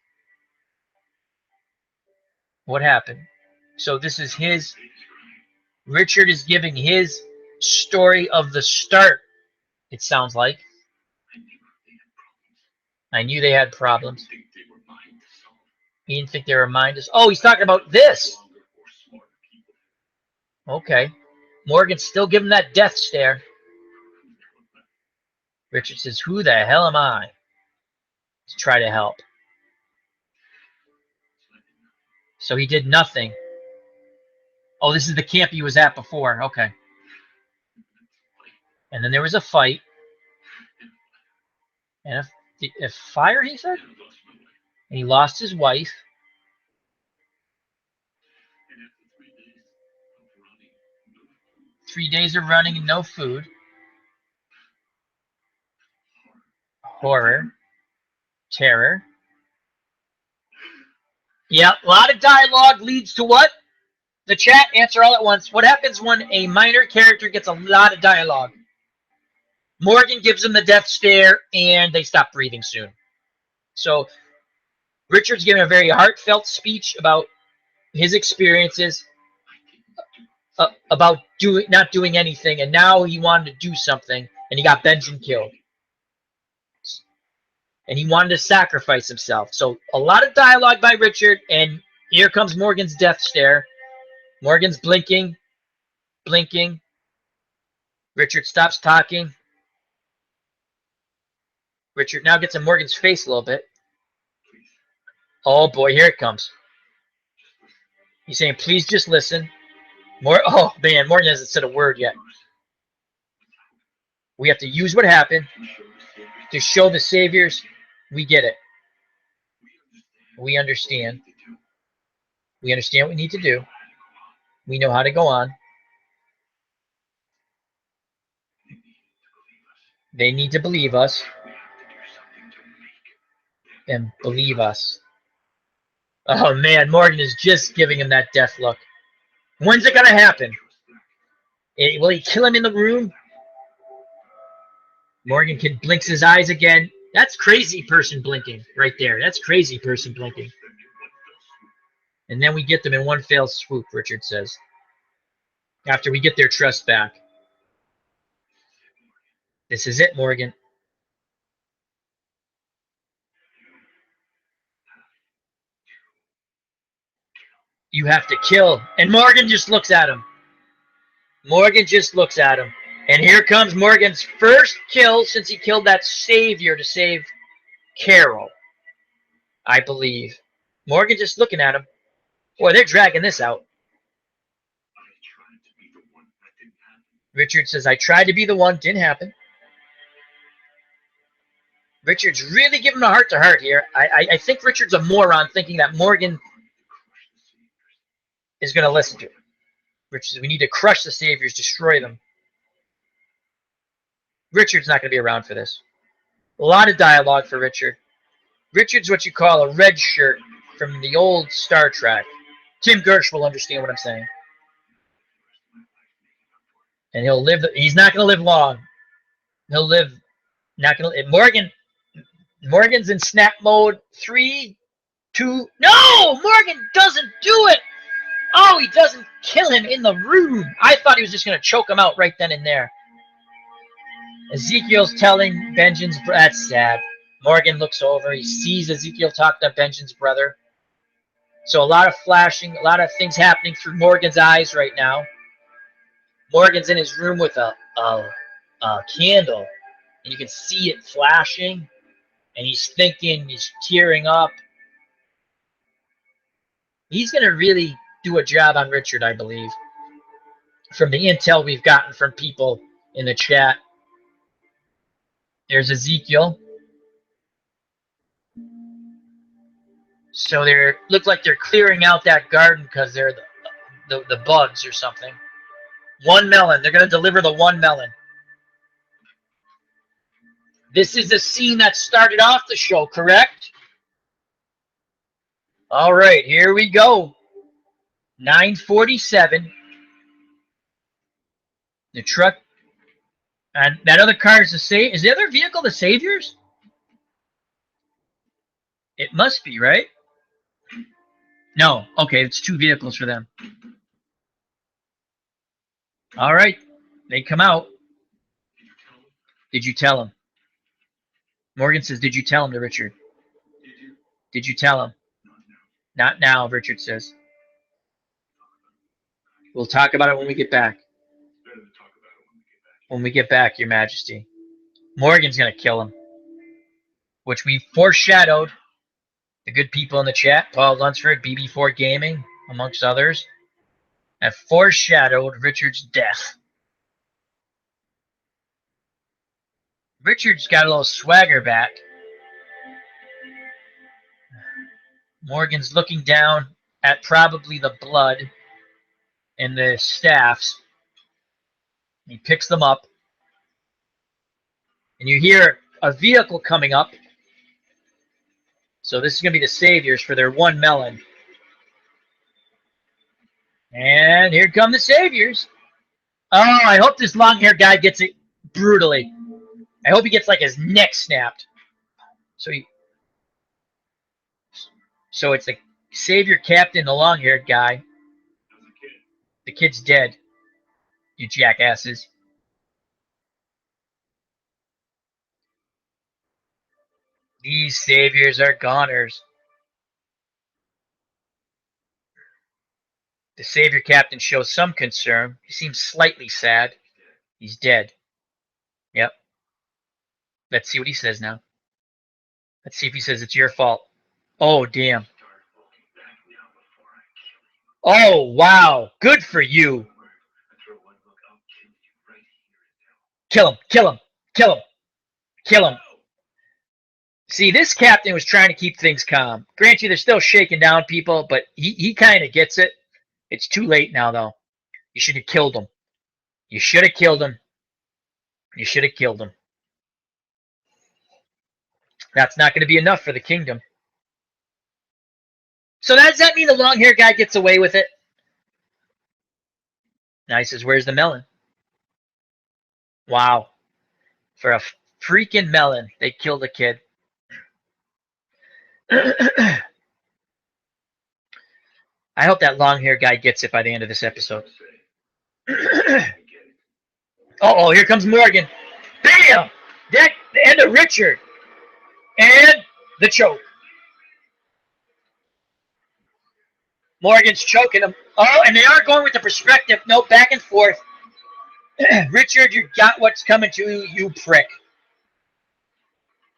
What happened? So this is his. Richard is giving his story of the start, it sounds like. I knew they had problems. He didn't think they were mine. Oh, he's talking about this. Okay. Morgan's still giving that death stare. Richard says, who the hell am I to try to help? So he did nothing. Oh, this is the camp he was at before. Okay. And then there was a fight. And a fire, he said? And he lost his wife. Three days of running and no food. Horror. Terror. Yep, a lot of dialogue leads to what? The chat, answer all at once. What happens when a minor character gets a lot of dialogue? Morgan gives him the death stare, and they stop breathing soon. So Richard's giving a very heartfelt speech about his experiences, about not doing anything, and now he wanted to do something, and he got Benjen killed. And he wanted to sacrifice himself. So a lot of dialogue by Richard, and here comes Morgan's death stare. Morgan's blinking. Richard stops talking. Richard now gets in Morgan's face a little bit. Oh boy, here it comes. He's saying, please just listen. Oh man, Morgan hasn't said a word yet. We have to use what happened to show the saviors we get it. We understand. We understand what we need to do. We know how to go on. They need to believe us. And believe us. Oh man, Morgan is just giving him that death look. When's it gonna happen? Will he kill him in the room? Morgan blinks his eyes again. That's crazy person blinking right there. That's crazy person blinking. And then we get them in one fell swoop, Richard says. After we get their trust back. This is it, Morgan. You have to kill. And Morgan just looks at him. Morgan just looks at him. And here comes Morgan's first kill since he killed that savior to save Carol, I believe. Morgan just looking at him. Boy, they're dragging this out. Richard says, I tried to be the one. Didn't happen. Richard's really giving him a heart-to-heart here. I think Richard's a moron thinking that Morgan is going to listen to him. Richard says, we need to crush the saviors, destroy them. Richard's not going to be around for this. A lot of dialogue for Richard. Richard's what you call a red shirt from the old Star Trek. Tim Gersh will understand what I'm saying. And he'll live. He's not going to live long. He'll live. Not going to. Morgan's in snap mode. 3, 2. No, Morgan doesn't do it. Oh, he doesn't kill him in the room. I thought he was just going to choke him out right then and there. Ezekiel's telling Benjen's. That's sad. Morgan looks over. He sees Ezekiel talk to Benjen's brother. So a lot of flashing, a lot of things happening through Morgan's eyes right now. Morgan's in his room with a candle, and you can see it flashing, and he's thinking, he's tearing up. He's going to really do a job on Richard, I believe, from the intel we've gotten from people in the chat. There's Ezekiel. So they look like they're clearing out that garden because they're the bugs or something. 1 melon. They're going to deliver the 1 melon. This is the scene that started off the show, correct? All right, here we go. 9:47. The truck. And that other car is is the other vehicle the Saviors? It must be, right? No. Okay, it's 2 vehicles for them. All right. They come out. Did you tell him? Morgan says, did you tell him to Richard? Did you tell him? Not now, Richard says. We'll talk about it when we get back. When we get back, Your Majesty. Morgan's going to kill him. Which we foreshadowed The good people in the chat, Paul Lunsford, BB4 Gaming, amongst others, have foreshadowed Richard's death. Richard's got a little swagger back. Morgan's looking down at probably the blood and the staffs. He picks them up. And you hear a vehicle coming up. So this is going to be the Saviors for their one melon. And here come the Saviors. Oh, I hope this long-haired guy gets it brutally. I hope he gets like his neck snapped. So it's the Savior captain, the long-haired guy. The kid's dead. You jackasses. These Saviors are goners. The Savior captain shows some concern. He seems slightly sad. He's dead. Yep. Let's see what he says now. Let's see if he says it's your fault. Oh, damn. Oh, wow. Good for you. Kill him. Kill him. Kill him. Kill him. See, this captain was trying to keep things calm. Grant you, they're still shaking down people, but he kind of gets it. It's too late now, though. You should have killed him. You should have killed him. You should have killed him. That's not going to be enough for the kingdom. So does that mean the long-haired guy gets away with it? Now he says, where's the melon? Wow. For a freaking melon, they killed a kid. I hope that long-haired guy gets it by the end of this episode. Uh-oh, here comes Morgan. Bam! That and a Richard. And the choke. Morgan's choking him. Oh, and they are going with the perspective. No, back and forth. Richard, you got what's coming to you, you prick.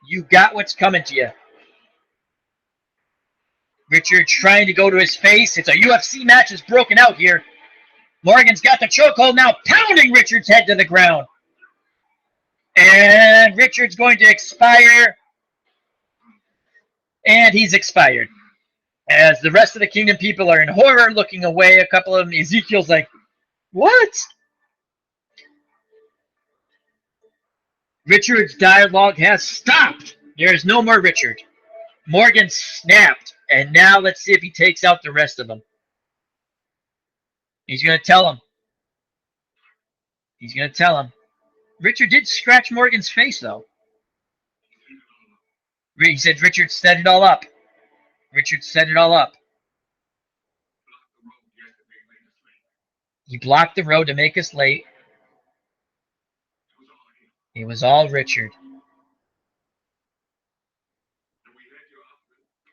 You got what's coming to you. Richard trying to go to his face. It's a UFC match that's broken out here. Morgan's got the chokehold now, pounding Richard's head to the ground. And Richard's going to expire. And he's expired. As the rest of the kingdom people are in horror, looking away, a couple of them, Ezekiel's like, what? Richard's dialogue has stopped. There is no more Richard. Morgan snapped. And now let's see if he takes out the rest of them. He's going to tell him. He's going to tell him. Richard did scratch Morgan's face, though. He said Richard set it all up. Richard set it all up. He blocked the road to make us late. It was all Richard.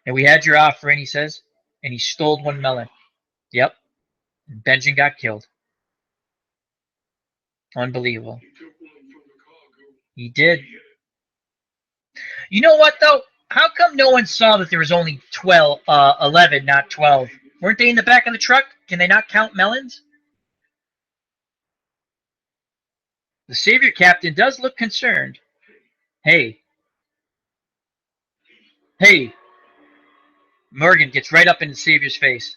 And we had your offering, he says. And he stole one melon. Yep. And Benjamin got killed. Unbelievable. He did. You know what, though? How come no one saw that there was only 11, not 12? Weren't they in the back of the truck? Can they not count melons? The Savior Captain does look concerned. Hey. Hey. Morgan gets right up in the Savior's face.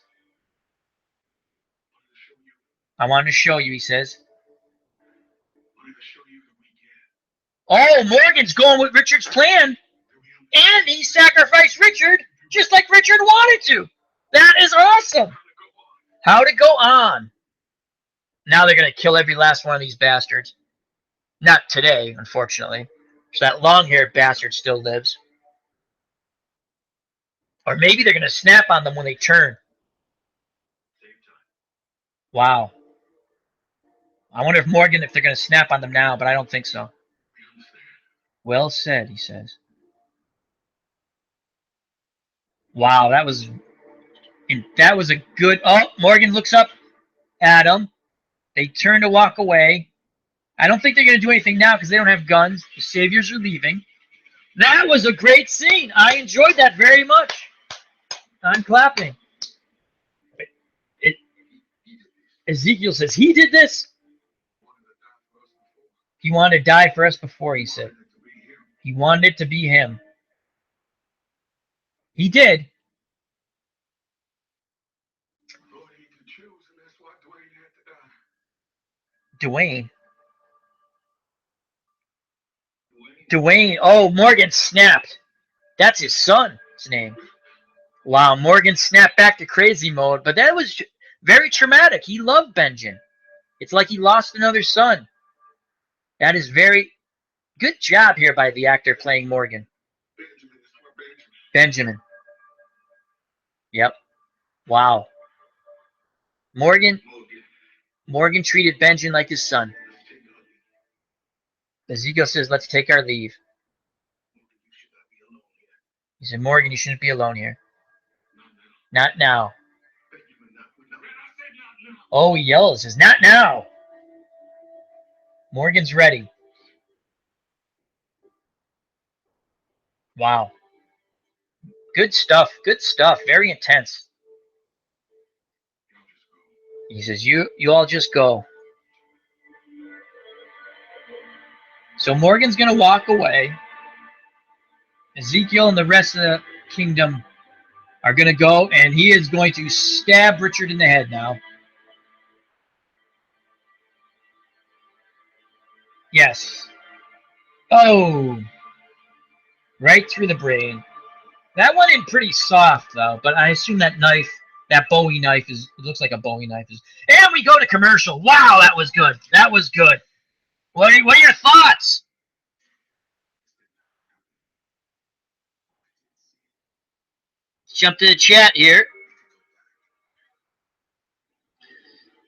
I wanted to show you, he says. Oh, Morgan's going with Richard's plan. And he sacrificed Richard just like Richard wanted to. That is awesome. How'd it go on? Now they're going to kill every last one of these bastards. Not today, unfortunately. So that long-haired bastard still lives. Or maybe they're going to snap on them when they turn. Wow. I wonder if they're going to snap on them now, but I don't think so. Well said, he says. Wow, that was a good... Oh, Morgan looks up at him. They turn to walk away. I don't think they're going to do anything now because they don't have guns. The Saviors are leaving. That was a great scene. I enjoyed that very much. I'm clapping. It, Ezekiel says, he did this? He wanted to die for us before, he said. He wanted it to be him. He did. Dwayne. Dwayne. Oh, Morgan snapped. That's his son's name. Wow, Morgan snapped back to crazy mode, but that was very traumatic. He loved Benjamin. It's like he lost another son. That is very good job here by the actor playing Morgan. Benjamin. Yep. Wow. Morgan treated Benjamin like his son. Ezekiel says, let's take our leave. He said, Morgan, you shouldn't be alone here. Not now. Oh, he yells, says, not now. Morgan's ready. Wow. Good stuff. Good stuff. Very intense. He says, you all just go. So Morgan's going to walk away. Ezekiel and the rest of the kingdom are going to go, and he is going to stab Richard in the head now. Yes. Oh. Right through the brain. That went in pretty soft, though, but I assume that knife, that Bowie knife, it looks like a Bowie knife. And we go to commercial. Wow, that was good. That was good. What are your thoughts? Jump to the chat here.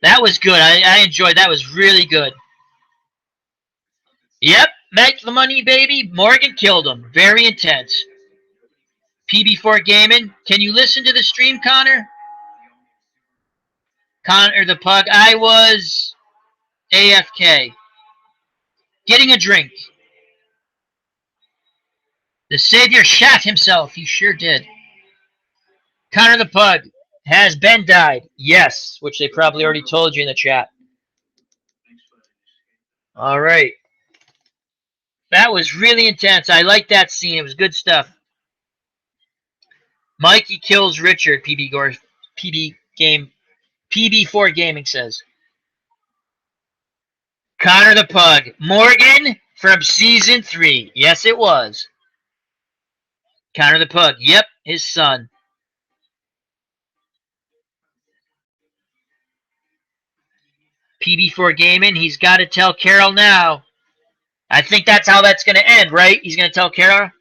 That was good. I enjoyed that. That was really good. Yep, make the money, baby. Morgan killed him. Very intense. PB4 Gaming. Can you listen to the stream, Connor? Connor the Pug. I was AFK. Getting a drink. The Savior shot himself. He sure did. Connor the Pug. Has Ben died? Yes, which they probably already told you in the chat. All right. That was really intense. I liked that scene. It was good stuff. Mikey kills Richard, PB4 Gaming says. Connor the Pug. Morgan from season 3. Yes, it was. Connor the Pug. Yep, his son. PB4 Gaming. He's got to tell Carol now. I think that's how that's going to end, right? He's going to tell Carol.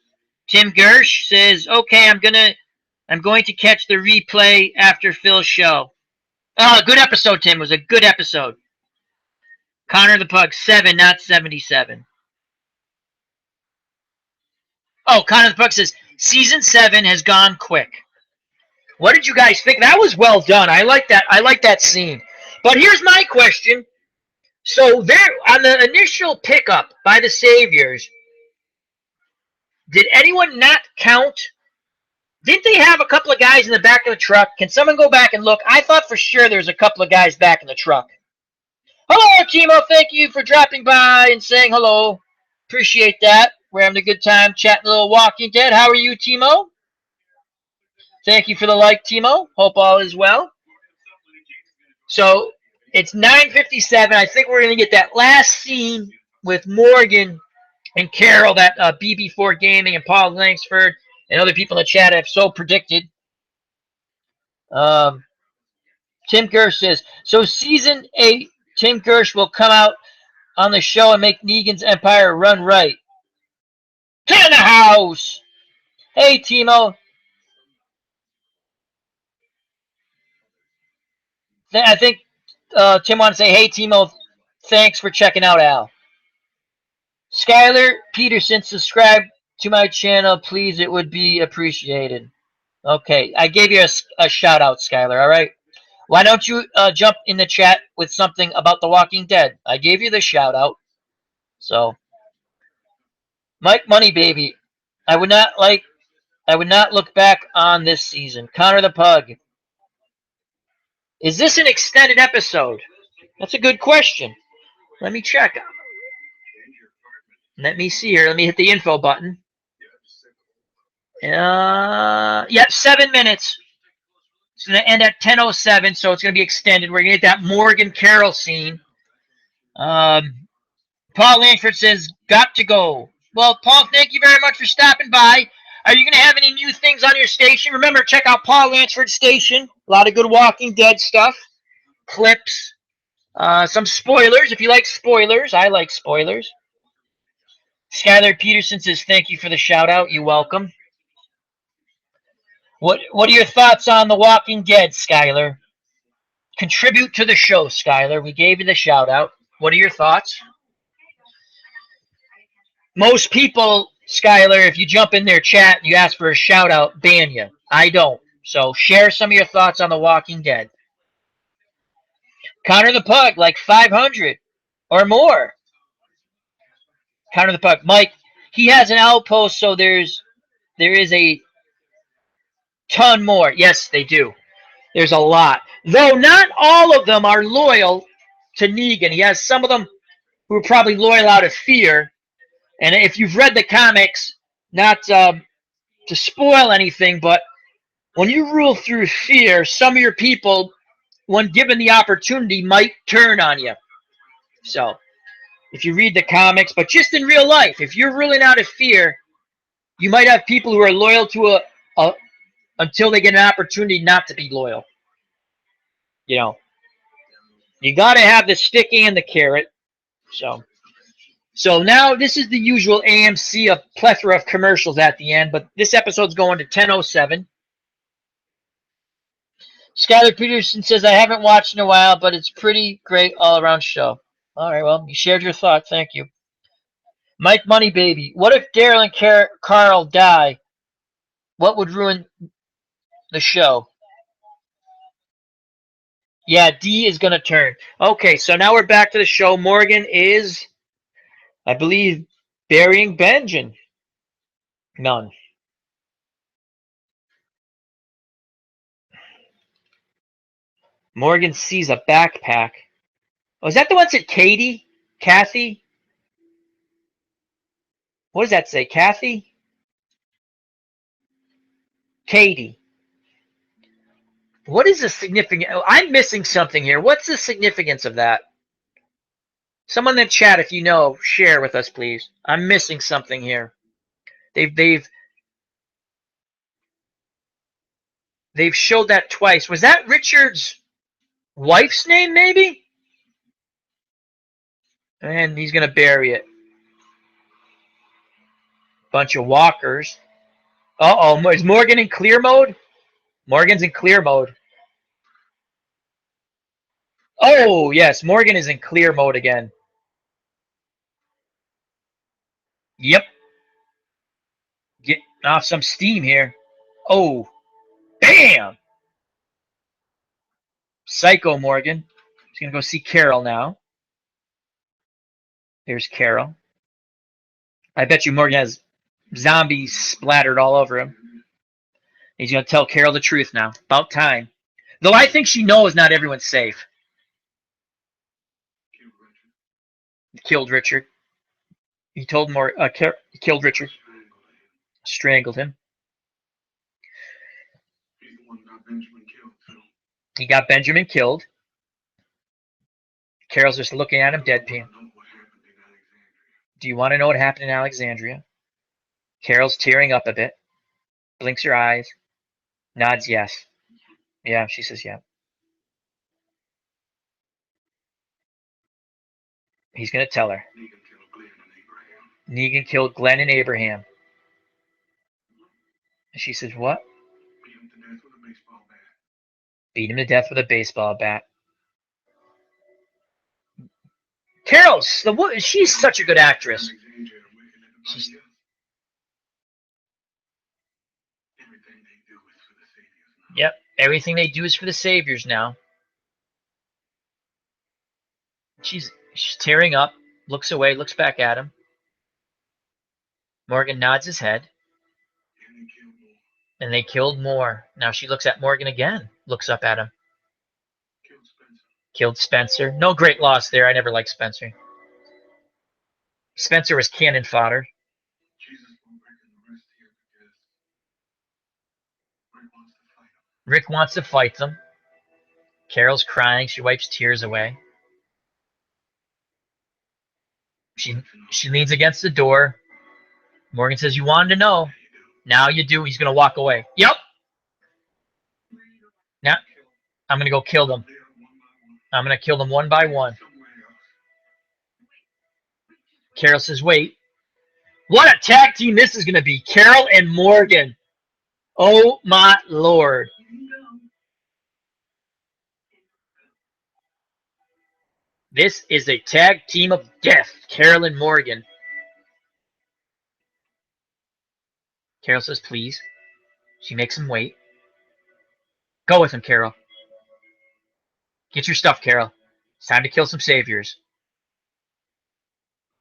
Tim Gersh says, okay, I'm going to catch the replay after Phil's show. Oh, good episode, Tim. It was a good episode. Connor the Pug, 7, not 77. Oh, Connor the Pug says, season 7 has gone quick. What did you guys think? That was well done. I like that. I like that scene. But here's my question. So there, on the initial pickup by the Saviors, did anyone not count? Didn't they have a couple of guys in the back of the truck? Can someone go back and look? I thought for sure there was a couple of guys back in the truck. Hello, Timo. Thank you for dropping by and saying hello. Appreciate that. We're having a good time chatting a little Walking Dead. How are you, Timo? Thank you for the like, Timo. Hope all is well. So it's 9:57. I think we're going to get that last scene with Morgan and Carol that BB4 Gaming and Paul Langsford and other people in the chat have so predicted. Tim Gersh says, so season 8, Tim Gersh will come out on the show and make Negan's empire run right. Get in the house! Hey, Timo. I think Tim wanted to say, hey, Timo, thanks for checking out Al. Skylar Peterson, subscribe to my channel, please. It would be appreciated. Okay, I gave you a shout out, Skylar, all right? Why don't you jump in the chat with something about The Walking Dead? I gave you the shout out. So, Mike Money Baby, I would not like I would not look back on this season. Connor the Pug. Is this an extended episode? That's a good question. Let me check. Let me see here. Let me hit the info button. Yep, 7 minutes. It's going to end at 10:07, so it's going to be extended. We're going to get that Morgan Carroll scene. Paul Langford says, got to go. Well, Paul, thank you very much for stopping by. Are you going to have any new things on your station? Remember, check out Paul Lansford's station. A lot of good Walking Dead stuff. Clips. Some spoilers. If you like spoilers, I like spoilers. Skylar Peterson says, thank you for the shout out. You're welcome. What are your thoughts on The Walking Dead, Skylar? Contribute to the show, Skylar. We gave you the shout out. What are your thoughts? Most people, Skylar, if you jump in their chat and you ask for a shout out, ban you. I don't. So share some of your thoughts on The Walking Dead. Connor the Pug, like 500 or more. Connor the Pug. Mike, he has an outpost, so there is a ton more. Yes, they do. There's a lot. Though not all of them are loyal to Negan. He has some of them who are probably loyal out of fear. And if you've read the comics, not to spoil anything, but when you rule through fear, some of your people, when given the opportunity, might turn on you. So, if you read the comics, but just in real life, if you're ruling out of fear, you might have people who are loyal to until they get an opportunity not to be loyal. You know, you got to have the stick and the carrot. So now this is the usual AMC, a plethora of commercials at the end, but this episode's going to 10:07. Skylar Peterson says, I haven't watched in a while, but it's pretty great all-around show. All right, well, you shared your thought. Thank you. Mike Money Baby, what if Daryl and Carl die? What would ruin the show? Yeah, D is going to turn. Okay, so now we're back to the show. Morgan is, I believe, burying Benjen. None. Morgan sees a backpack. Oh, is that the one that said Katie? Kathy? What does that say? Kathy? Katie. What is the significance? Oh, I'm missing something here. What's the significance of that? Someone in the chat, if you know, share with us, please. I'm missing something here. They've showed that twice. Was that Richard's wife's name, maybe? And he's gonna bury it. Bunch of walkers. Uh-oh, is Morgan in clear mode? Morgan's in clear mode. Oh, yes, Morgan is in clear mode again. Yep. Getting off some steam here. Oh, bam! Psycho Morgan. He's going to go see Carol now. There's Carol. I bet you Morgan has zombies splattered all over him. He's going to tell Carol the truth now. About time. Though I think she knows not everyone's safe. Killed Richard. He told he killed Richard. Strangled him. He got Benjamin killed. Carol's just looking at him deadpan. Do you want to know what happened in Alexandria? Carol's tearing up a bit. Blinks her eyes. Nods yes. Yeah, she says yeah. He's going to tell her. Negan killed Glenn and Abraham. And she says, what? Beat him to death with a baseball bat. Carol, she's such a good actress. Yep, everything they do is for the Saviors now. She's tearing up, looks away, looks back at him. Morgan nods his head. And they killed more. Now she looks at Morgan again. Looks up at him. Killed Spencer. No great loss there. I never liked Spencer. Spencer was cannon fodder. Rick wants to fight them. Carol's crying. She wipes tears away. She leans against the door. Morgan says, "You wanted to know. Now you do." He's going to walk away. Yep. Now I'm going to go kill them. I'm going to kill them one by one. Carol says, "Wait. What a tag team this is going to be. Carol and Morgan. Oh, my Lord." This is a tag team of death. Carol and Morgan. Carol says, "Please." She makes him wait. Go with him, Carol. Get your stuff, Carol. It's time to kill some saviors.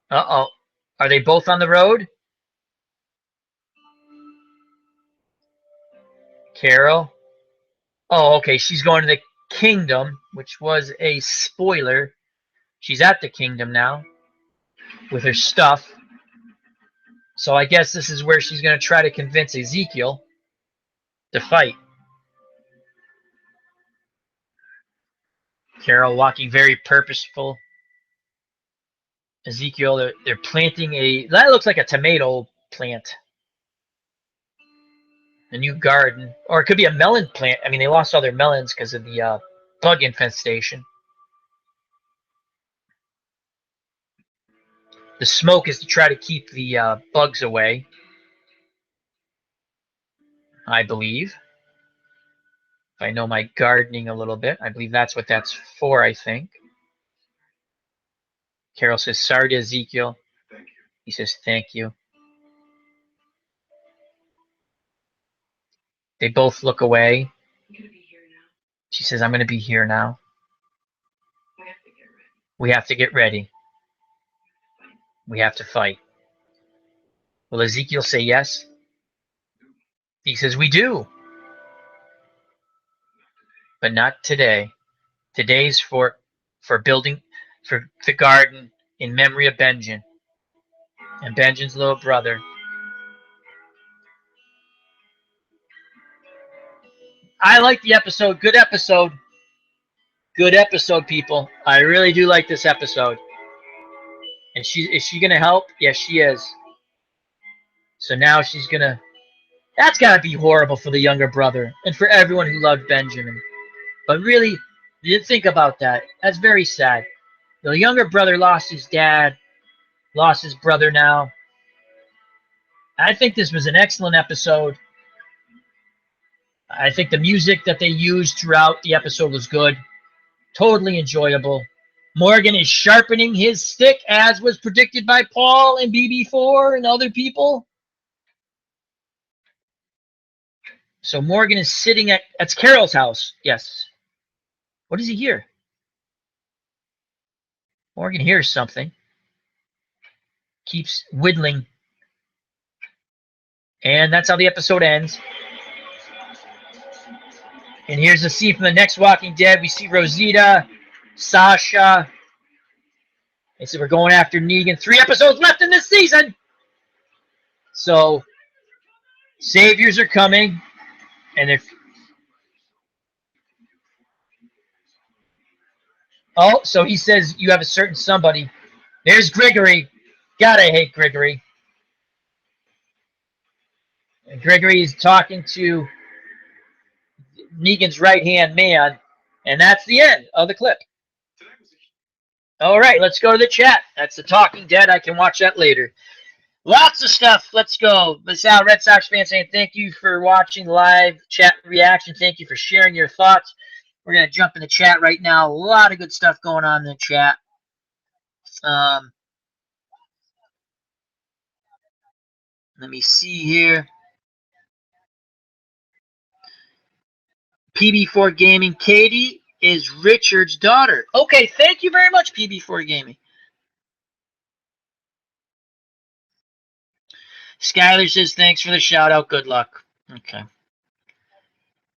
Uh-oh. Are they both on the road? Carol. Oh, okay. She's going to the kingdom, which was a spoiler. She's at the kingdom now with her stuff. So I guess this is where she's going to try to convince Ezekiel to fight. Carol walking very purposeful. Ezekiel, they're planting that looks like a tomato plant. A new garden. Or it could be a melon plant. I mean, they lost all their melons because of the bug infestation. The smoke is to try to keep the bugs away, I believe. If I know my gardening a little bit, I believe that's what that's for, I think. Carol says, "Sorry to Ezekiel." He says, "Thank you." They both look away. She says, "I'm going to be here now. We have to get ready. We have to fight." Will Ezekiel say yes? He says, "We do. But not today. Today's for building, for the garden in memory of Benjen and Benjen's little brother." I like the episode. Good episode. Good episode, people. I really do like this episode. And is she gonna help? Yes, she is. So now she's gonna. That's gotta be horrible for the younger brother and for everyone who loved Benjamin. But really, you didn't think about that. That's very sad. The younger brother lost his dad, lost his brother now. I think this was an excellent episode. I think the music that they used throughout the episode was good. Totally enjoyable. Morgan is sharpening his stick, as was predicted by Paul and BB4 and other people. So Morgan is sitting that's Carol's house. Yes. What does he hear? Morgan hears something. Keeps whittling. And that's how the episode ends. And here's a scene from the next Walking Dead. We see Rosita, Sasha. They said we're going after Negan. 3 episodes left in this season. So, saviors are coming. And if... Oh, so he says you have a certain somebody. There's Gregory. Gotta hate Gregory. And Gregory is talking to Negan's right-hand man. And that's the end of the clip. All right, let's go to the chat. That's The Talking Dead. I can watch that later. Lots of stuff. Let's go. LaSalle Red Sox fan saying thank you for watching live chat reaction. Thank you for sharing your thoughts. We're going to jump in the chat right now. A lot of good stuff going on in the chat. Let me see here. PB4 Gaming. Katie is Richard's daughter. Okay, thank you very much, PB4 Gaming. Skyler says thanks for the shout out. Good luck. Okay.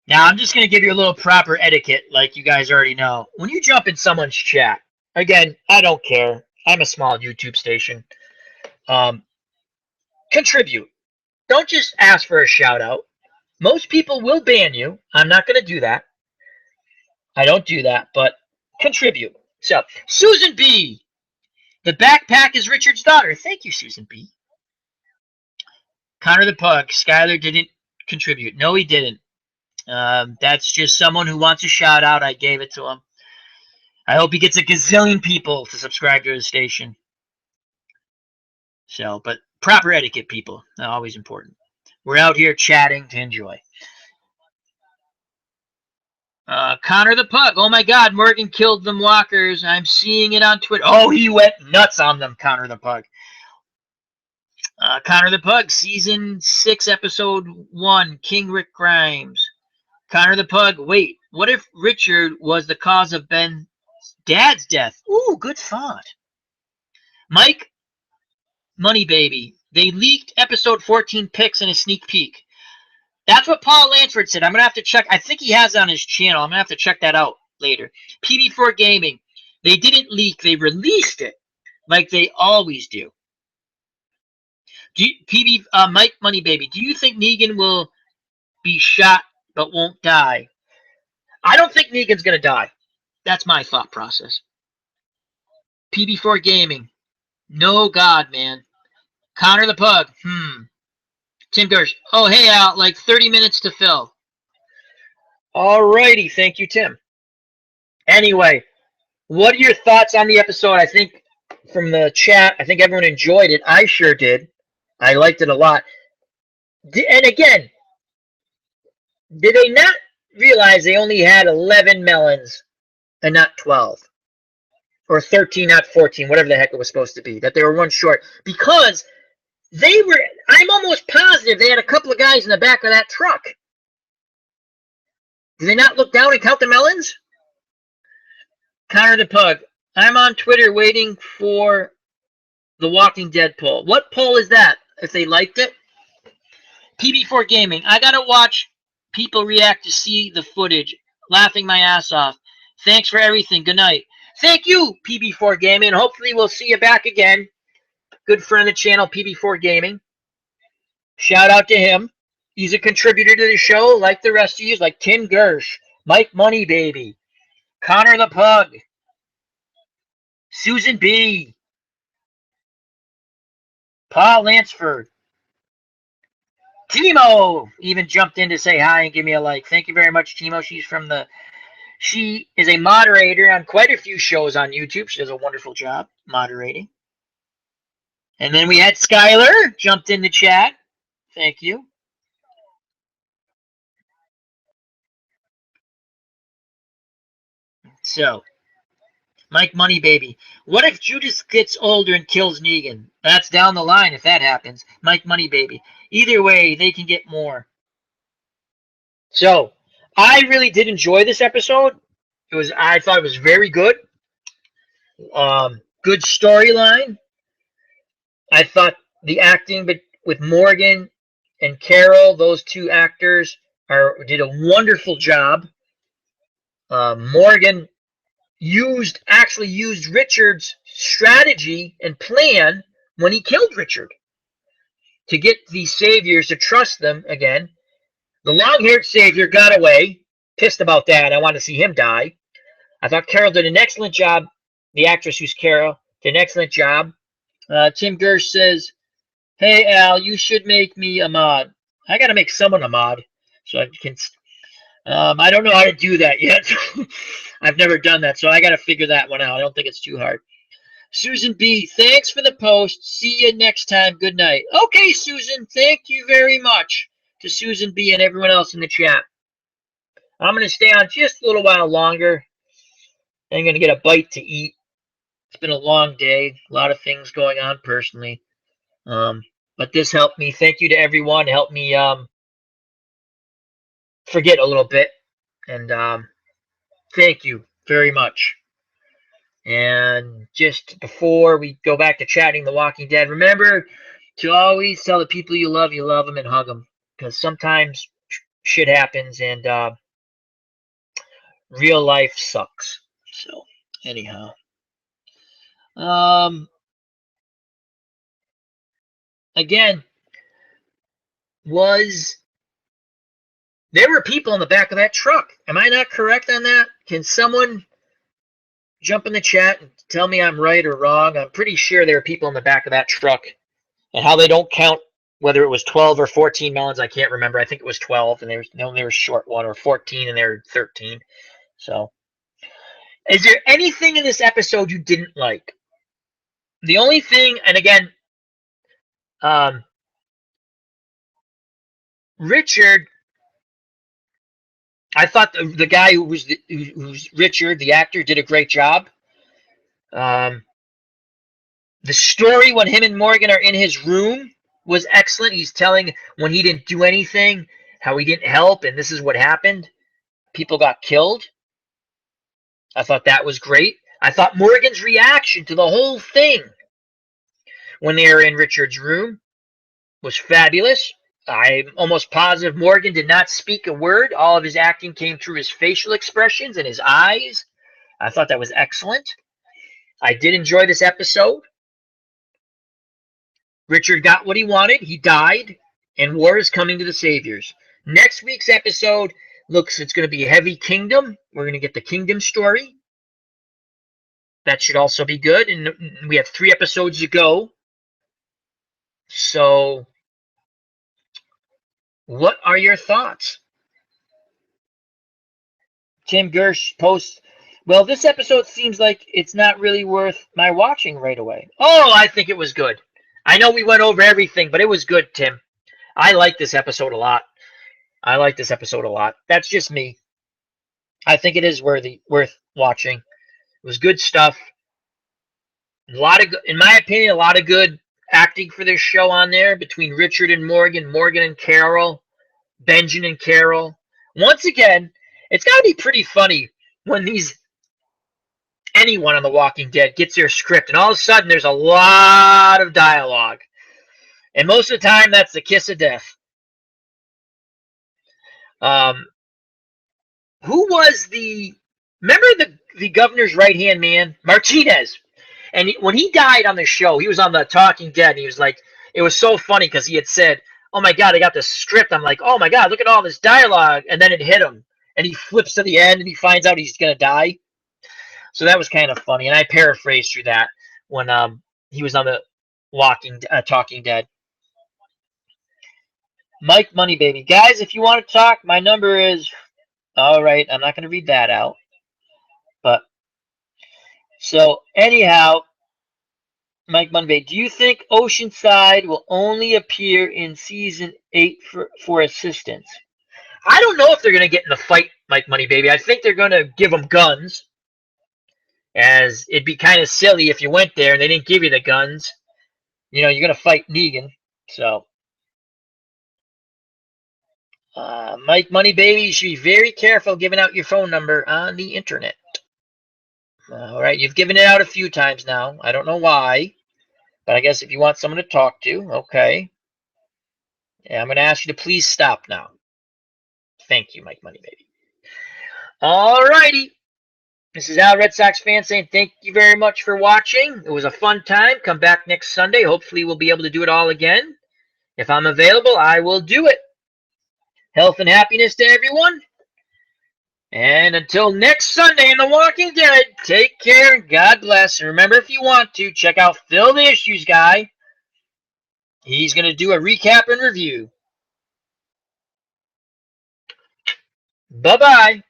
Now, I'm just going to give you a little proper etiquette, like you guys already know. When you jump in someone's chat, again, I don't care. I'm a small YouTube station. Um, contribute. Don't just ask for a shout out. Most people will ban you. I'm not going to do that. I don't do that, but contribute. So, Susan B. The backpack is Richard's daughter. Thank you, Susan B. Connor the Pug. Skyler didn't contribute. No, he didn't. That's just someone who wants a shout out. I gave it to him. I hope he gets a gazillion people to subscribe to his station. So, but proper etiquette, people, always important. We're out here chatting to enjoy. Connor the Pug. Oh my God, Morgan killed them walkers. I'm seeing it on Twitter. Oh, he went nuts on them, Connor the Pug. Connor the Pug, season 6, episode 1, King Rick Grimes. Connor the Pug. Wait, what if Richard was the cause of Ben's dad's death? Ooh, good thought. Mike Money Baby. They leaked episode 14 pics in a sneak peek. That's what Paul Lansford said. I'm going to have to check. I think he has it on his channel. I'm going to have to check that out later. PB4 Gaming. They didn't leak. They released it like they always do. Mike Money Baby. Do you think Negan will be shot but won't die? I don't think Negan's going to die. That's my thought process. PB4 Gaming. No God, man. Connor the Pug. Tim Gersh. Oh, hey, Al. Like 30 minutes to fill. Alrighty. Thank you, Tim. Anyway, what are your thoughts on the episode? I think from the chat, I think everyone enjoyed it. I sure did. I liked it a lot. And again, did they not realize they only had 11 melons and not 12? Or 13, not 14, whatever the heck it was supposed to be. That they were one short. Because they were, I'm almost positive they had a couple of guys in the back of that truck. Did they not look down and count the melons? Connor the Pug. I'm on Twitter waiting for the Walking Dead poll. What poll is that? If they liked it? PB4 Gaming. I gotta watch people react to see the footage. Laughing my ass off. Thanks for everything. Good night. Thank you, PB4 Gaming. Hopefully we'll see you back again. Good friend of the channel, PB4 Gaming. Shout out to him. He's a contributor to the show like the rest of you, like Tim Gersh, Mike Money Baby, Connor the Pug, Susan B, Paul Lansford. Timo even jumped in to say hi and give me a like. Thank you very much, Timo. She is a moderator on quite a few shows on YouTube. She does a wonderful job moderating. And then we had Skylar jumped in the chat. Thank you. So, Mike Money Baby. What if Judas gets older and kills Negan? That's down the line if that happens. Mike Money Baby. Either way, they can get more. So, I really did enjoy this episode. I thought it was very good. Good storyline. I thought the acting with Morgan and Carol, those two actors, did a wonderful job. Morgan actually used Richard's strategy and plan when he killed Richard to get these saviors to trust them again. The long-haired savior got away, pissed about that. I want to see him die. I thought Carol did an excellent job. The actress who's Carol did an excellent job. Tim Gersh says, hey, Al, you should make me a mod. I got to make someone a mod so I can... I don't know how to do that yet. I've never done that, so I got to figure that one out. I don't think it's too hard. Susan B., thanks for the post. See you next time. Good night. Okay, Susan, thank you very much to Susan B. and everyone else in the chat. I'm going to stay on just a little while longer. I'm going to get a bite to eat. It's been a long day. A lot of things going on personally. But this helped me. Thank you to everyone. Helped me forget a little bit. And thank you very much. And just before we go back to chatting The Walking Dead, remember to always tell the people you love them and hug them. Because sometimes shit happens, and real life sucks. So anyhow, again, there were people in the back of that truck? Am I not correct on that? Can someone jump in the chat and tell me I'm right or wrong? I'm pretty sure there are people in the back of that truck, and how they don't count whether it was 12 or 14 melons, I can't remember. I think it was 12, and they were short one, or 14 and they were 13. So, is there anything in this episode you didn't like? The only thing, and again, Richard, I thought the guy who's Richard, the actor, did a great job. The story when him and Morgan are in his room was excellent. He's telling when he didn't do anything, how he didn't help, and this is what happened. People got killed. I thought that was great. I thought Morgan's reaction to the whole thing when they were in Richard's room was fabulous. I'm almost positive Morgan did not speak a word. All of his acting came through his facial expressions and his eyes. I thought that was excellent. I did enjoy this episode. Richard got what he wanted. He died, and war is coming to the Saviors. Next week's episode it's going to be a heavy Kingdom. We're going to get the Kingdom story. That should also be good. And we have 3 episodes to go. So, what are your thoughts? Tim Gersh posts, well, this episode seems like it's not really worth my watching right away. Oh, I think it was good. I know we went over everything, but it was good, Tim. I like this episode a lot. That's just me. I think it is worth watching. It was good stuff. In my opinion, a lot of good acting for this show on there between Richard and Morgan, Morgan and Carol, Benjen and Carol. Once again, it's got to be pretty funny when anyone on The Walking Dead gets their script and all of a sudden there's a lot of dialogue. And most of the time that's the kiss of death. Who was remember the governor's right-hand man? Martinez. And when he died on the show, he was on The Talking Dead, and he was like, it was so funny because he had said, oh my God, I got the script. I'm like, oh my God, look at all this dialogue. And then it hit him. And he flips to the end and he finds out he's going to die. So that was kind of funny. And I paraphrased through that when he was on the Talking Dead. Mike Moneybaby. Guys, if you want to talk, my number is... All right, I'm not going to read that out. But, so anyhow, Mike Moneybaby, do you think Oceanside will only appear in season 8 for assistance? I don't know if they're going to get in a fight, Mike Moneybaby. I think they're going to give them guns. As it'd be kind of silly if you went there and they didn't give you the guns. You know, you're going to fight Negan. So, Mike Moneybaby, you should be very careful giving out your phone number on the internet. All right, you've given it out a few times now. I don't know why, but I guess if you want someone to talk to, okay. Yeah, I'm going to ask you to please stop now. Thank you, Mike Moneybaby. All righty. This is Al Red Sox fan saying thank you very much for watching. It was a fun time. Come back next Sunday. Hopefully we'll be able to do it all again. If I'm available, I will do it. Health and happiness to everyone. And until next Sunday in The Walking Dead, take care and God bless. And remember, if you want to, check out Phil the Issues Guy. He's going to do a recap and review. Bye-bye.